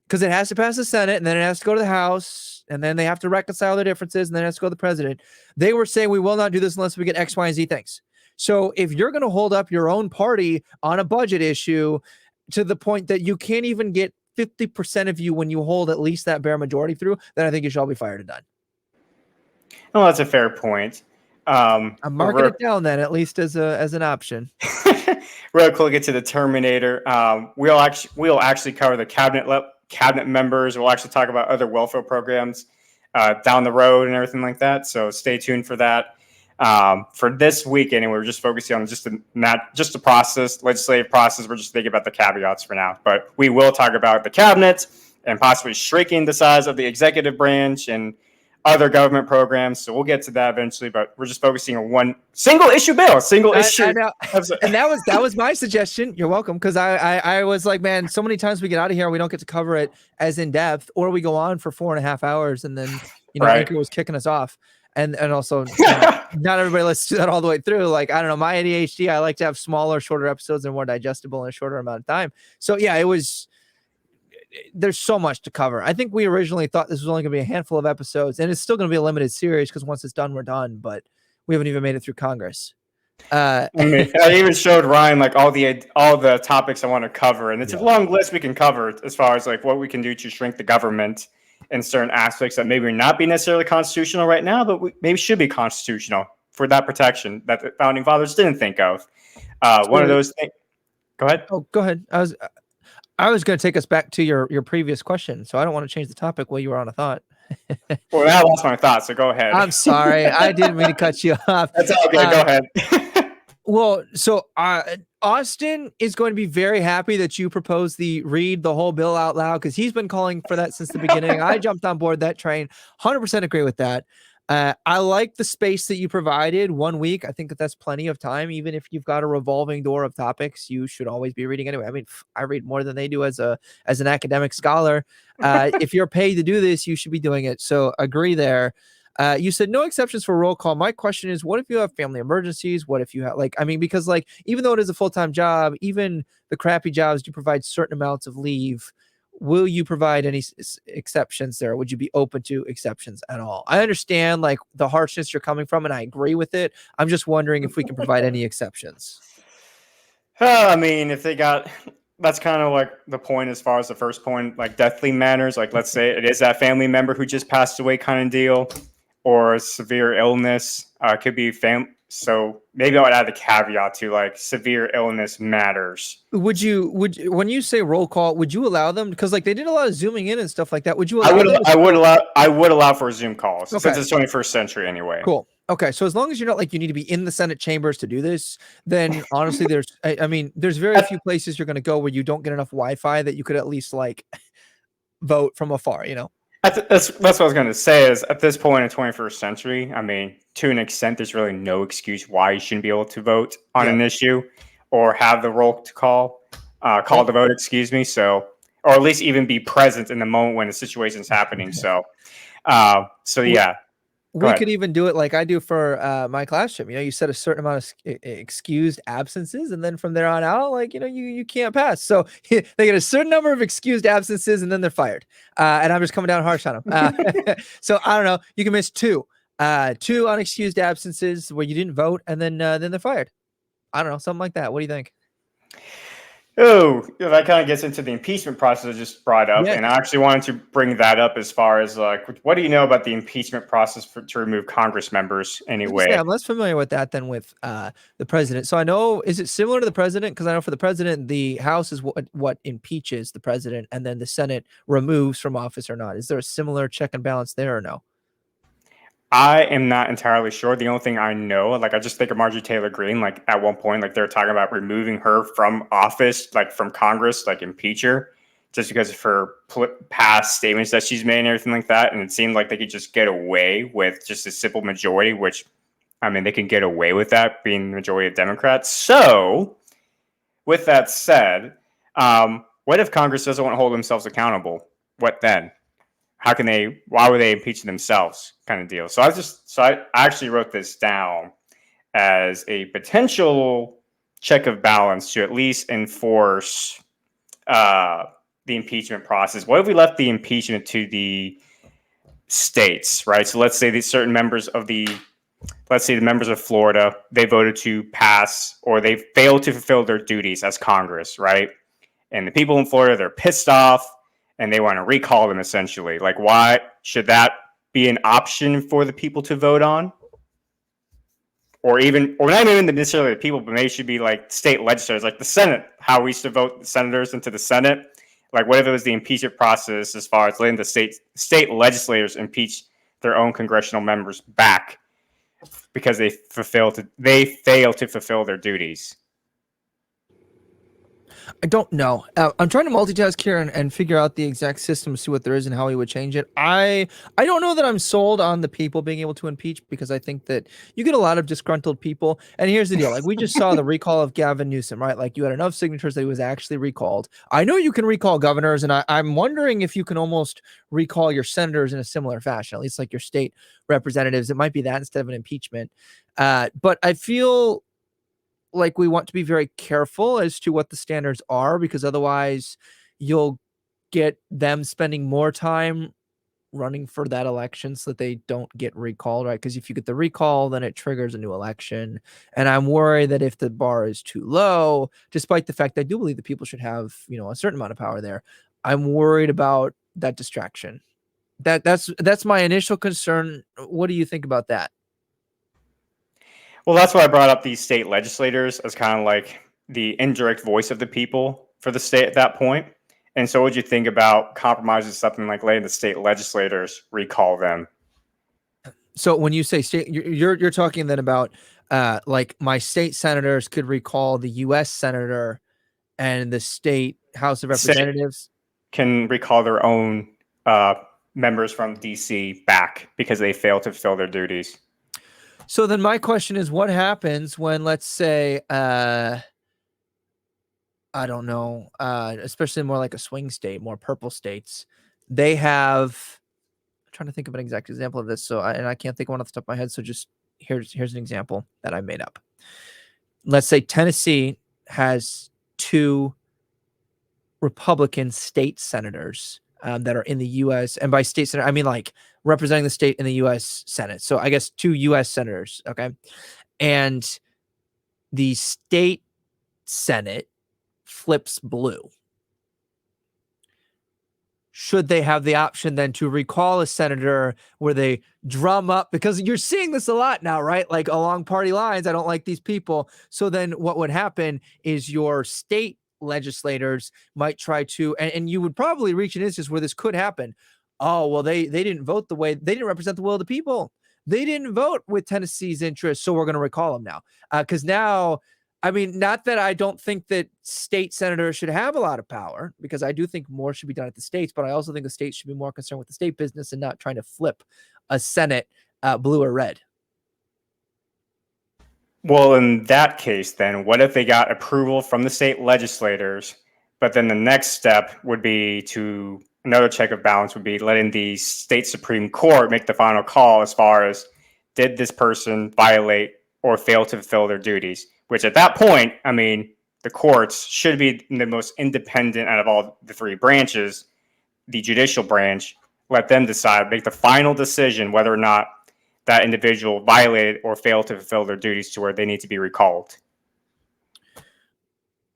because it has to pass the Senate, and then it has to go to the House, and then they have to reconcile their differences, and then it has to go to the president. They were saying we will not do this unless we get X, Y, and Z things. So if you're going to hold up your own party on a budget issue to the point that you can't even get 50% of you when you hold at least that bare majority through, then I think you should all be fired and done. Well, that's a fair point. I'm marking it down then, at least as an option. Real quick, get to the Terminator. We'll actually cover the cabinet members. We'll actually talk about other welfare programs down the road and everything like that. So stay tuned for that. For this week, anyway, we're just focusing on just the process, legislative process. We're just thinking about the caveats for now, but we will talk about the cabinet and possibly shrinking the size of the executive branch and other government programs. So we'll get to that eventually, but we're just focusing on one single issue bill, issue. I know. And that was my suggestion. You're welcome. Cause I was like, man, so many times we get out of here, we don't get to cover it as in depth, or we go on for 4.5 hours. And then, Right. Anchor was kicking us off. And also not everybody listens to that all the way through. Like, I don't know, my ADHD, I like to have smaller, shorter episodes and more digestible in a shorter amount of time. So yeah, there's so much to cover. I think we originally thought this was only going to be a handful of episodes, and it's still going to be a limited series because once it's done, we're done. But we haven't even made it through Congress. I even showed Ryan like all the topics I want to cover, and it's a long list we can cover as far as like what we can do to shrink the government in certain aspects that maybe not be necessarily constitutional right now, but maybe should be constitutional for that protection that the founding fathers didn't think of. One of those things. Go ahead. Oh, go ahead. I was going to take us back to your previous question, so I don't want to change the topic while you were on a thought. Well, I lost my thought, so go ahead. I'm sorry. I didn't mean to cut you off. That's all good. Go ahead. Well, so Austin is going to be very happy that you proposed read the whole bill out loud, because he's been calling for that since the beginning. I jumped on board that train. 100% agree with that. I like the space that you provided 1 week. I think that's plenty of time. Even if you've got a revolving door of topics, you should always be reading anyway. I mean, I read more than they do as an academic scholar. If you're paid to do this, you should be doing it. So agree there. You said no exceptions for roll call. My question is, what if you have family emergencies? What if you have because even though it is a full-time job, even the crappy jobs do provide certain amounts of leave. Will you provide any exceptions there? Would you be open to exceptions at all? I understand the harshness you're coming from, and I agree with it. I'm just wondering if we can provide any exceptions. I mean, that's kind of like the point as far as the first point, like deathly matters. Like, let's say it is that family member who just passed away kind of deal, or severe illness. Could be So maybe I would add the caveat to severe illness matters. Would when you say roll call, would you allow them? Because they did a lot of zooming in and stuff like that. Would you allow I would allow for Zoom calls since it's 21st century anyway. Cool. Okay. So as long as you're not you need to be in the Senate chambers to do this, then honestly, there's very few places you're going to go where you don't get enough Wi-Fi that you could at least vote from afar, That's what I was going to say is at this point in 21st century, I mean, to an extent, there's really no excuse why you shouldn't be able to vote on an issue or have the roll to call the vote, excuse me. So, or at least even be present in the moment when the situation's happening. So yeah. We could even do it like I do for my classroom. You set a certain amount of excused absences, and then from there on out, you can't pass. So they get a certain number of excused absences, and then they're fired. And I'm just coming down harsh on them. So I don't know. You can miss two unexcused absences where you didn't vote, and then they're fired. I don't know, something like that. What do you think? Oh, that kind of gets into the impeachment process I just brought up. And I actually wanted to bring that up as far as what do you know about the impeachment process to remove Congress members anyway? I'm less familiar with that than with the president. So I know, is it similar to the president? Because I know for the president, the House is what impeaches the president, and then the Senate removes from office or not. Is there a similar check and balance there or no? I am not entirely sure. The only thing I know, I just think of Marjorie Taylor Greene, at one point, they're talking about removing her from office, from Congress, impeach her, just because of her past statements that she's made and everything like that. And it seemed like they could just get away with just a simple majority, which, I mean, they can get away with that being the majority of Democrats. So, with that said, what if Congress doesn't want to hold themselves accountable? What then? Why would they impeach themselves kind of deal? So I actually wrote this down as a potential check of balance to at least enforce the impeachment process? What if we left the impeachment to the states, right? So let's say these certain members of let's say the members of Florida, they voted to pass or they failed to fulfill their duties as Congress, right? And the people in Florida, they're pissed off and they want to recall them essentially. Like, why should that be an option for the people to vote on? Or not even necessarily the people, but maybe it should be like state legislators, like the Senate, how we used to vote senators into the Senate. Like, what if it was the impeachment process as far as letting the state legislators impeach their own congressional members back because they fail to fulfill their duties? I don't know. I'm trying to multitask here and figure out the exact system, see what there is and how he would change it. I don't know that I'm sold on the people being able to impeach, because I think that you get a lot of disgruntled people. And here's the deal. Like, we just saw the recall of Gavin Newsom, right? Like, you had enough signatures that he was actually recalled. I know you can recall governors, and I'm wondering if you can almost recall your senators in a similar fashion, at least like your state representatives. It might be that instead of an impeachment. But I feel like we want to be very careful as to what the standards are, because otherwise you'll get them spending more time running for that election so that they don't get recalled, right? Because if you get the recall, then it triggers a new election. And I'm worried that if the bar is too low, despite the fact that I do believe that people should have, a certain amount of power there, I'm worried about that distraction. That's my initial concern. What do you think about that? Well, that's why I brought up these state legislators as kind of like the indirect voice of the people for the state at that point. And so, what do you think about compromising something like letting the state legislators recall them? So when you say state, you're talking then about like my state senators could recall the U.S. senator, and the state House of Representatives can recall their own members from D.C. back because they failed to fulfill their duties. So then my question is, what happens when, let's say, I don't know, especially more like a swing state, more purple states, they have, I'm trying to think of an exact example of this. So, and I can't think of one off the top of my head. So just here's an example that I made up. Let's say Tennessee has 2 Republican state senators that are in the U.S. And by state senator, I mean like representing the state in the U.S. Senate. So I guess 2 U.S. senators. Okay. And the state Senate flips blue. Should they have the option then to recall a senator where they drum up? Because you're seeing this a lot now, right? Like along party lines, I don't like these people. So then what would happen is your state legislators might try to, and you would probably reach an instance where this could happen. Oh, well, they didn't vote the way, they didn't represent the will of the people. They didn't vote with Tennessee's interests, so we're going to recall them now. Because now, I mean, not that I don't think that state senators should have a lot of power, because I do think more should be done at the states, but I also think the states should be more concerned with the state business and not trying to flip a Senate blue or red. Well, in that case, then, what if they got approval from the state legislators, but then the next step would be to another check of balance would be letting the state Supreme Court make the final call as far as did this person violate or fail to fulfill their duties? Which at that point, I mean, the courts should be the most independent out of all the 3 branches, the judicial branch, let them decide, make the final decision whether or not that individual violated or failed to fulfill their duties to where they need to be recalled.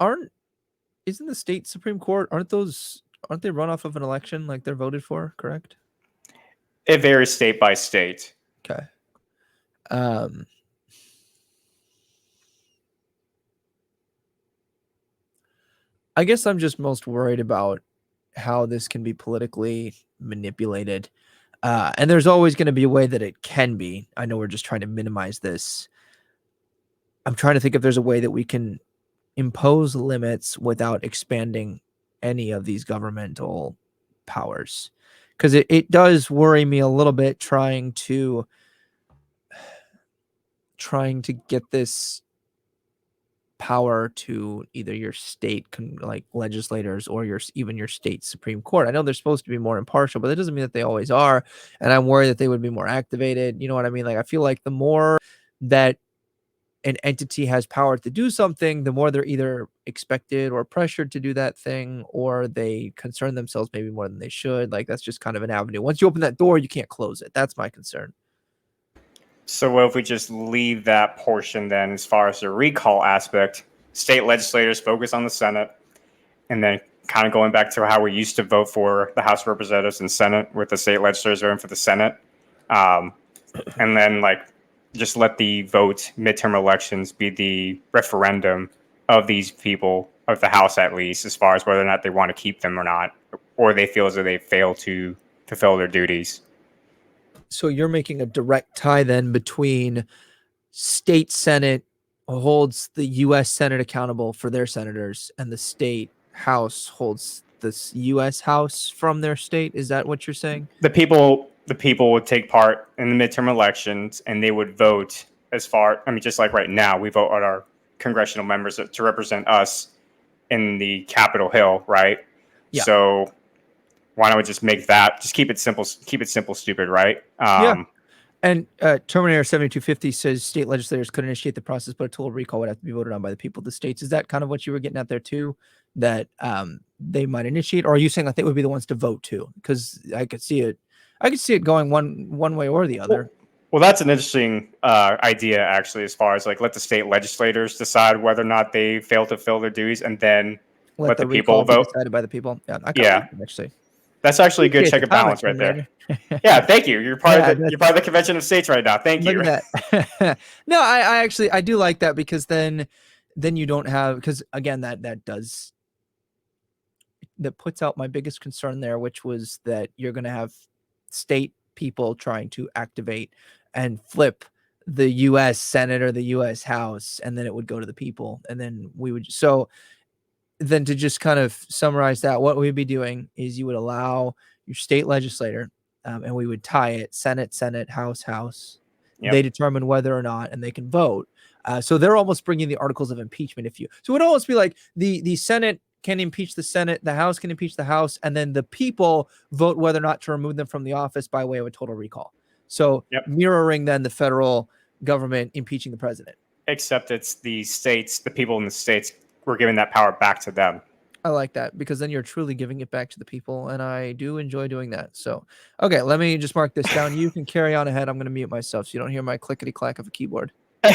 Isn't the state Supreme Court, aren't they run off of an election, like they're voted for, correct? It varies state by state. Okay. I guess I'm just most worried about how this can be politically manipulated. And there's always going to be a way that it can be. I know we're just trying to minimize this. I'm trying to think if there's a way that we can impose limits without expanding any of these governmental powers. Because it does worry me a little bit trying to get this power to either your state like legislators or even your state Supreme Court. I know they're supposed to be more impartial, but that doesn't mean that they always are. And I'm worried that they would be more activated. You know what I mean? Like, I feel like the more that an entity has power to do something, the more they're either expected or pressured to do that thing, or they concern themselves maybe more than they should. Like, that's just kind of an avenue. Once you open that door, you can't close it. That's my concern. So what if we just leave that portion then as far as the recall aspect? State legislators focus on the Senate, and then kind of going back to how we used to vote for the House of Representatives and Senate, with the state legislators voting for the Senate. And then like just let the vote midterm elections be the referendum of these people, of the House at least, as far as whether or not they want to keep them or not, or they feel as though they fail to fulfill their duties. So you're making a direct tie then between state Senate holds the U.S. Senate accountable for their senators, and the state House holds this U.S. House from their state. Is that what you're saying? The people would take part in the midterm elections, and they would vote as far. I mean, just like right now, we vote on our congressional members to represent us in the Capitol Hill, right? Yeah. So why don't we just make that? Just keep it simple. Keep it simple, stupid, right? Yeah. And Terminator 7250 says state legislators could initiate the process, but a total recall would have to be voted on by the people of the states. Is that kind of what you were getting at there too? That they might initiate, or are you saying that they would be the ones to vote too? Because I could see it going one way or the other. Well, that's an interesting idea, actually, as far as like let the state legislators decide whether or not they fail to fill their duties, and then let the people vote. Decided by the people. Yeah, actually. That's actually a good check and balance right there. Yeah, thank you. You're part of the Convention of States right now. Thank you. That. No, I do like that, because then you don't have, because again that puts out my biggest concern there, which was that you're going to have state people trying to activate and flip the U.S. Senate or the U.S. House, and then it would go to the people, and then we would then to just kind of summarize that, what we'd be doing is you would allow your state legislator, and we would tie it Senate, House. Yep. They determine whether or not, and they can vote. So they're almost bringing the articles of impeachment. So it would almost be like the Senate can impeach the Senate, the House can impeach the House, and then the people vote whether or not to remove them from the office by way of a total recall. So mirroring then the federal government impeaching the president. Except it's the states, the people in the states, we're giving that power back to them. I like that, because then you're truly giving it back to the people, and I do enjoy doing that. So, okay, let me just mark this down. You can carry on ahead. I'm going to mute myself so you don't hear my clickety-clack of a keyboard. All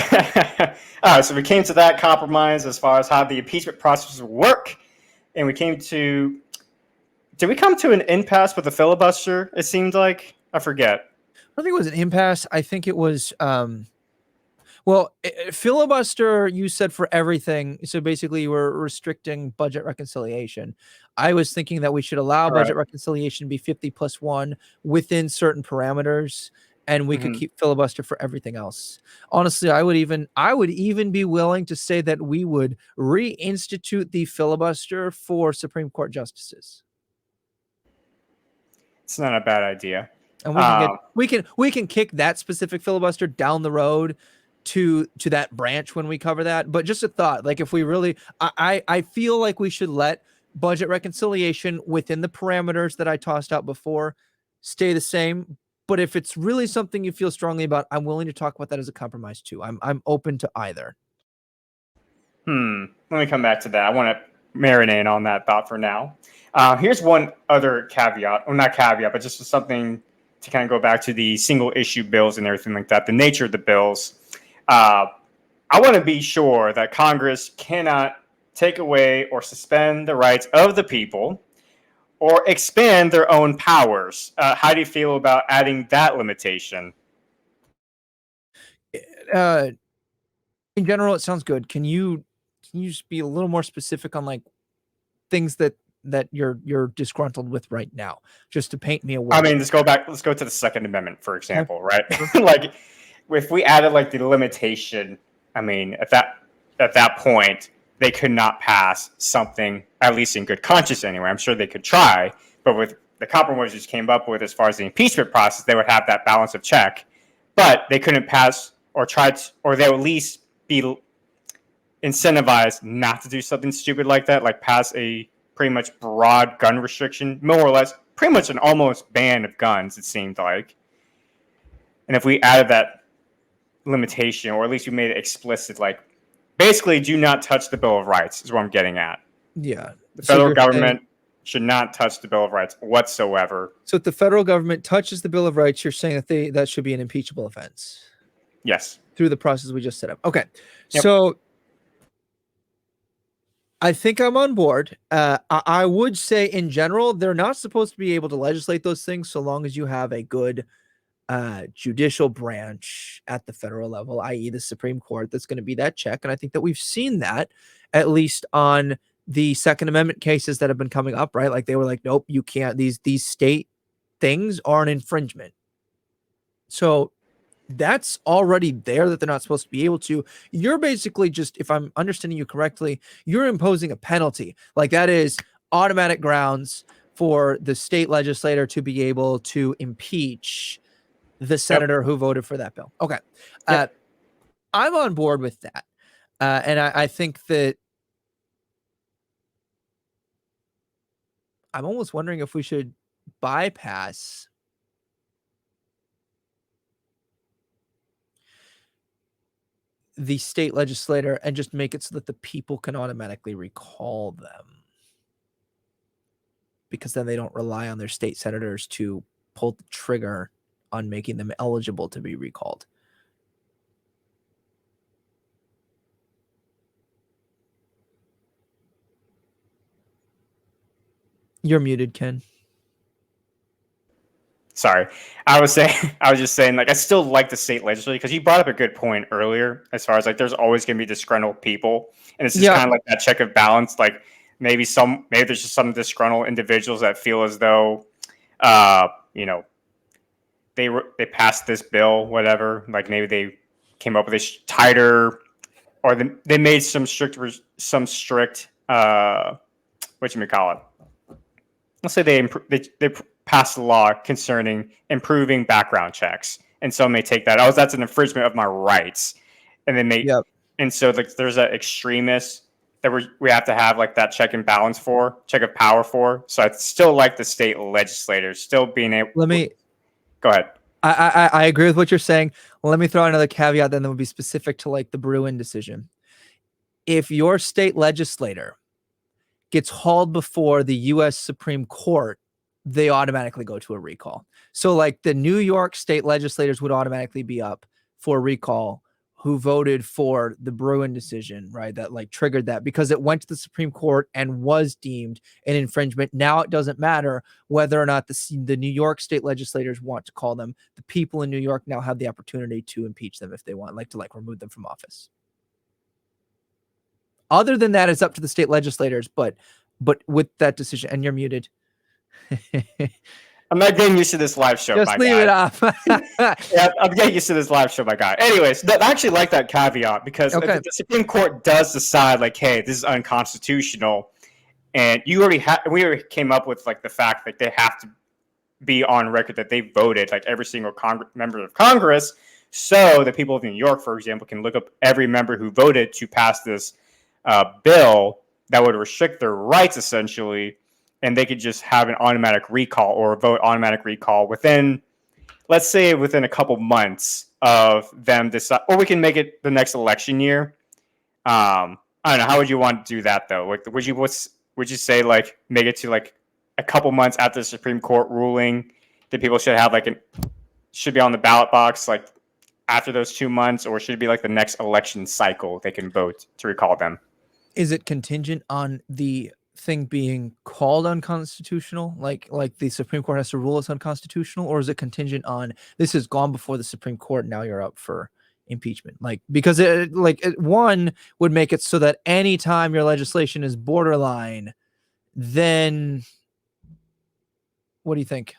right, so we came to that compromise as far as how the impeachment process would work, and we came to... Did we come to an impasse with the filibuster, it seemed like? I forget. I don't think it was an impasse. I think it was... filibuster, you said for everything. So basically you were restricting budget reconciliation. I was thinking that we should allow budget reconciliation to be 50+1 within certain parameters, and we could keep filibuster for everything else. Honestly, I would even be willing to say that we would reinstitute the filibuster for Supreme Court justices. It's not a bad idea. And we can kick that specific filibuster down the road to that branch when we cover that. But just a thought, like if we really, I feel like we should let budget reconciliation within the parameters that I tossed out before stay the same. But if it's really something you feel strongly about, I'm willing to talk about that as a compromise too. I'm open to either. Let me come back to that. I want to marinate on that thought for now. Here's one other caveat, or not caveat, but just something to kind of go back to the single issue bills and everything like that, the nature of the bills. I want to be sure that Congress cannot take away or suspend the rights of the people or expand their own powers. How do you feel about adding that limitation? In general, it sounds good. Can you just be a little more specific on like things that you're disgruntled with right now, just to paint me a word? I mean, let's go to the Second Amendment, for example, right? Like, if we added like the limitation, I mean, at that point, they could not pass something, at least in good conscience anyway. I'm sure they could try, but with the compromise just came up with as far as the impeachment process, they would have that balance of check, but they couldn't pass or try to, or they would at least be incentivized not to do something stupid like that, like pass a pretty much broad gun restriction, more or less, pretty much an almost ban of guns, it seemed like. And if we added that limitation, or at least you made it explicit, like basically do not touch the Bill of Rights is what I'm getting at. Yeah. The federal government should not touch the Bill of Rights whatsoever. So if the federal government touches the Bill of Rights, you're saying that that should be an impeachable offense? Yes. Through the process we just set up. Okay. Yep. So I think I'm on board. I would say in general, they're not supposed to be able to legislate those things so long as you have a good judicial branch at the federal level, i.e. the Supreme Court, that's going to be that check. And I think that we've seen that at least on the Second Amendment cases that have been coming up, right? Like they were like, nope, you can't. These state things are an infringement. So that's already there that they're not supposed to be able to. You're basically just, if I'm understanding you correctly, you're imposing a penalty. Like that is automatic grounds for the state legislator to be able to impeach the senator who voted for that bill. Okay. I'm on board with that. And I think that I'm almost wondering if we should bypass the state legislator and just make it so that the people can automatically recall them, because then they don't rely on their state senators to pull the trigger on making them eligible to be recalled. You're muted, Ken. Sorry. I was just saying, like, I still like the state legislature, because you brought up a good point earlier as far as like there's always going to be disgruntled people, and it's just kind of like that check of balance. Like maybe there's just some disgruntled individuals that feel as though, they passed this bill, whatever. Like maybe they came up with this tighter, or they made some strict whatchamacallit. Let's say they passed a law concerning improving background checks, and some may take that, that's an infringement of my rights, and then and so like there's that extremist that we have to have like that check of power for. So I still like the state legislators still being able. Go ahead. I agree with what you're saying. Let me throw another caveat then that would be specific to like the Bruin decision. If your state legislator gets hauled before the U.S. Supreme Court, they automatically go to a recall. So like the New York state legislators would automatically be up for recall who voted for the Bruin decision, right? That like triggered that because it went to the Supreme Court and was deemed an infringement. Now it doesn't matter whether or not the New York state legislators want to call them. The people in New York now have the opportunity to impeach them if they want, like to like remove them from office. Other than that, it's up to the state legislators, but with that decision, and you're muted. I'm not getting used to this live show. Just leave it off. Yeah, I'm getting used to this live show, my guy. Anyways, I actually like that caveat because if the Supreme Court does decide, like, hey, this is unconstitutional, and we already came up with like the fact that they have to be on record that they voted, like every single member of Congress, so the people of New York, for example, can look up every member who voted to pass this bill that would restrict their rights, essentially. And they could just have an automatic recall or vote automatic recall within, let's say, within a couple months of them decide, or we can make it the next election year. I don't know. How would you want to do that though? Like, would you say like make it to like a couple months after the Supreme Court ruling that people should have should be on the ballot box like after those 2 months, or should it be like the next election cycle they can vote to recall them? Is it contingent on the thing being called unconstitutional, like the Supreme Court has to rule it's unconstitutional, or is it contingent on this has gone before the Supreme Court, now you're up for impeachment? Like, because one would make it so that anytime your legislation is borderline, then what do you think?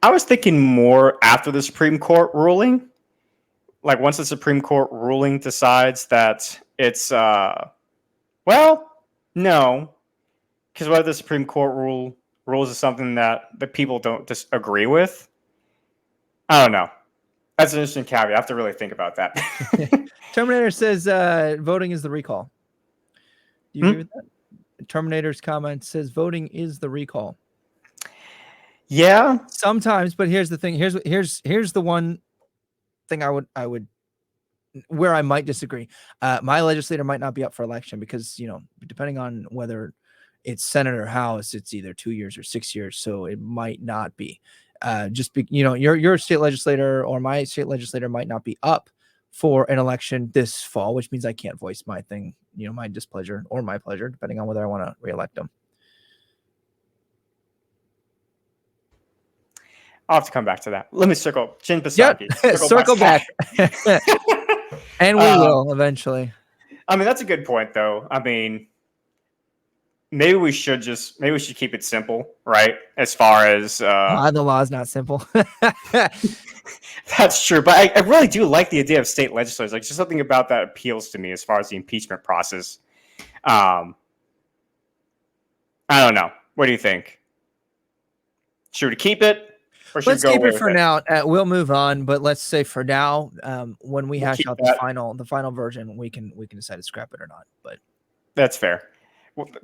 I was thinking more after the Supreme Court ruling. Like once the Supreme Court ruling decides that it's no, because whether the Supreme Court rules is something that the people don't disagree with. I don't know. That's an interesting caveat. I have to really think about that. Terminator says voting is the recall. Do you agree with that? Terminator's comment says voting is the recall. Yeah, sometimes, but here's the thing. Here's the one thing I would where I might disagree. My legislator might not be up for election because, depending on whether it's Senate or House, it's either 2 years or 6 years. So it might not be. Your state legislator or my state legislator might not be up for an election this fall, which means I can't voice my thing, my displeasure or my pleasure, depending on whether I want to reelect them. I'll have to come back to that. Let me circle. Chin Pisaki. Yep. Circle back. And we will eventually. I mean, that's a good point, though. I mean, maybe we should keep it simple, right? As far as the law is not simple. That's true, but I really do like the idea of state legislators. Like, just something about that appeals to me as far as the impeachment process. I don't know. What do you think? Should we keep it? Let's keep it for now. We'll move on, but let's say for now, when we hash out the final version, we can decide to scrap it or not. But that's fair.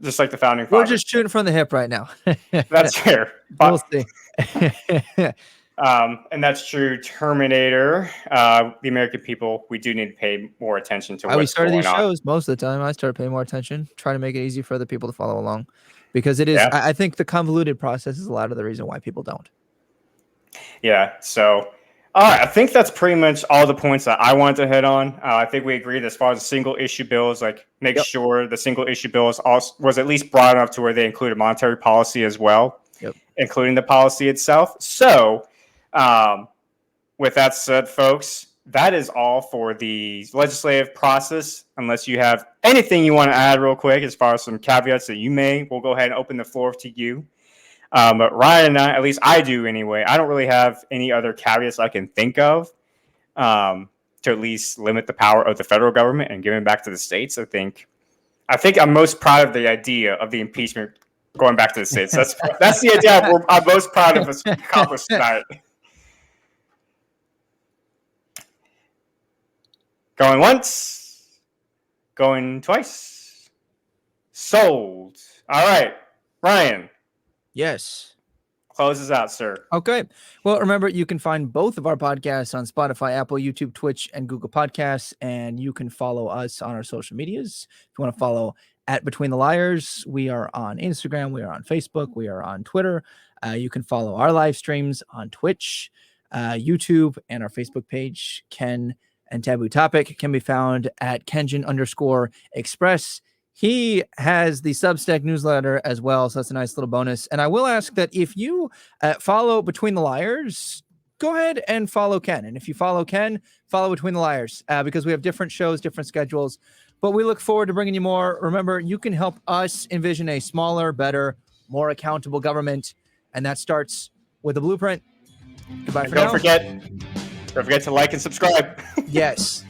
Just like the founding fathers. We're just shooting from the hip right now. That's fair. We'll see. And that's true. Terminator, the American people, we do need to pay more attention to what's going on. We started these shows most of the time. I started paying more attention, trying to make it easy for other people to follow along, because it is. Yeah. I think the convoluted process is a lot of the reason why people don't. Yeah. So, all right. I think that's pretty much all the points that I wanted to hit on. I think we agreed as far as the single issue bills, like make sure the single issue bill was at least broad enough to where they included monetary policy as well, including the policy itself. So, with that said, folks, that is all for the legislative process. Unless you have anything you want to add real quick as far as some caveats that we'll go ahead and open the floor to you. But Ryan and I, at least I do anyway, I don't really have any other caveats I can think of to at least limit the power of the federal government and giving back to the states. I think I'm most proud of the idea of the impeachment going back to the states. That's the idea I'm most proud of us accomplished tonight. Going once, going twice. Sold. All right, Ryan. Yes. Closes out, sir. Okay. Well, remember, you can find both of our podcasts on Spotify, Apple, YouTube, Twitch, and Google Podcasts. And you can follow us on our social medias. If you want to follow @BetweenTheLiars, we are on Instagram. We are on Facebook. We are on Twitter. You can follow our live streams on Twitch, YouTube, and our Facebook page. Ken and Taboo Topic can be found at Kenjin_Express. He has the Substack newsletter as well, so that's a nice little bonus. And I will ask that if you follow Between the Liars, go ahead and follow Ken. And if you follow Ken, follow Between the Liars, because we have different shows, different schedules. But we look forward to bringing you more. Remember, you can help us envision a smaller, better, more accountable government, and that starts with a blueprint. Goodbye for now. Don't forget to like and subscribe. Yes.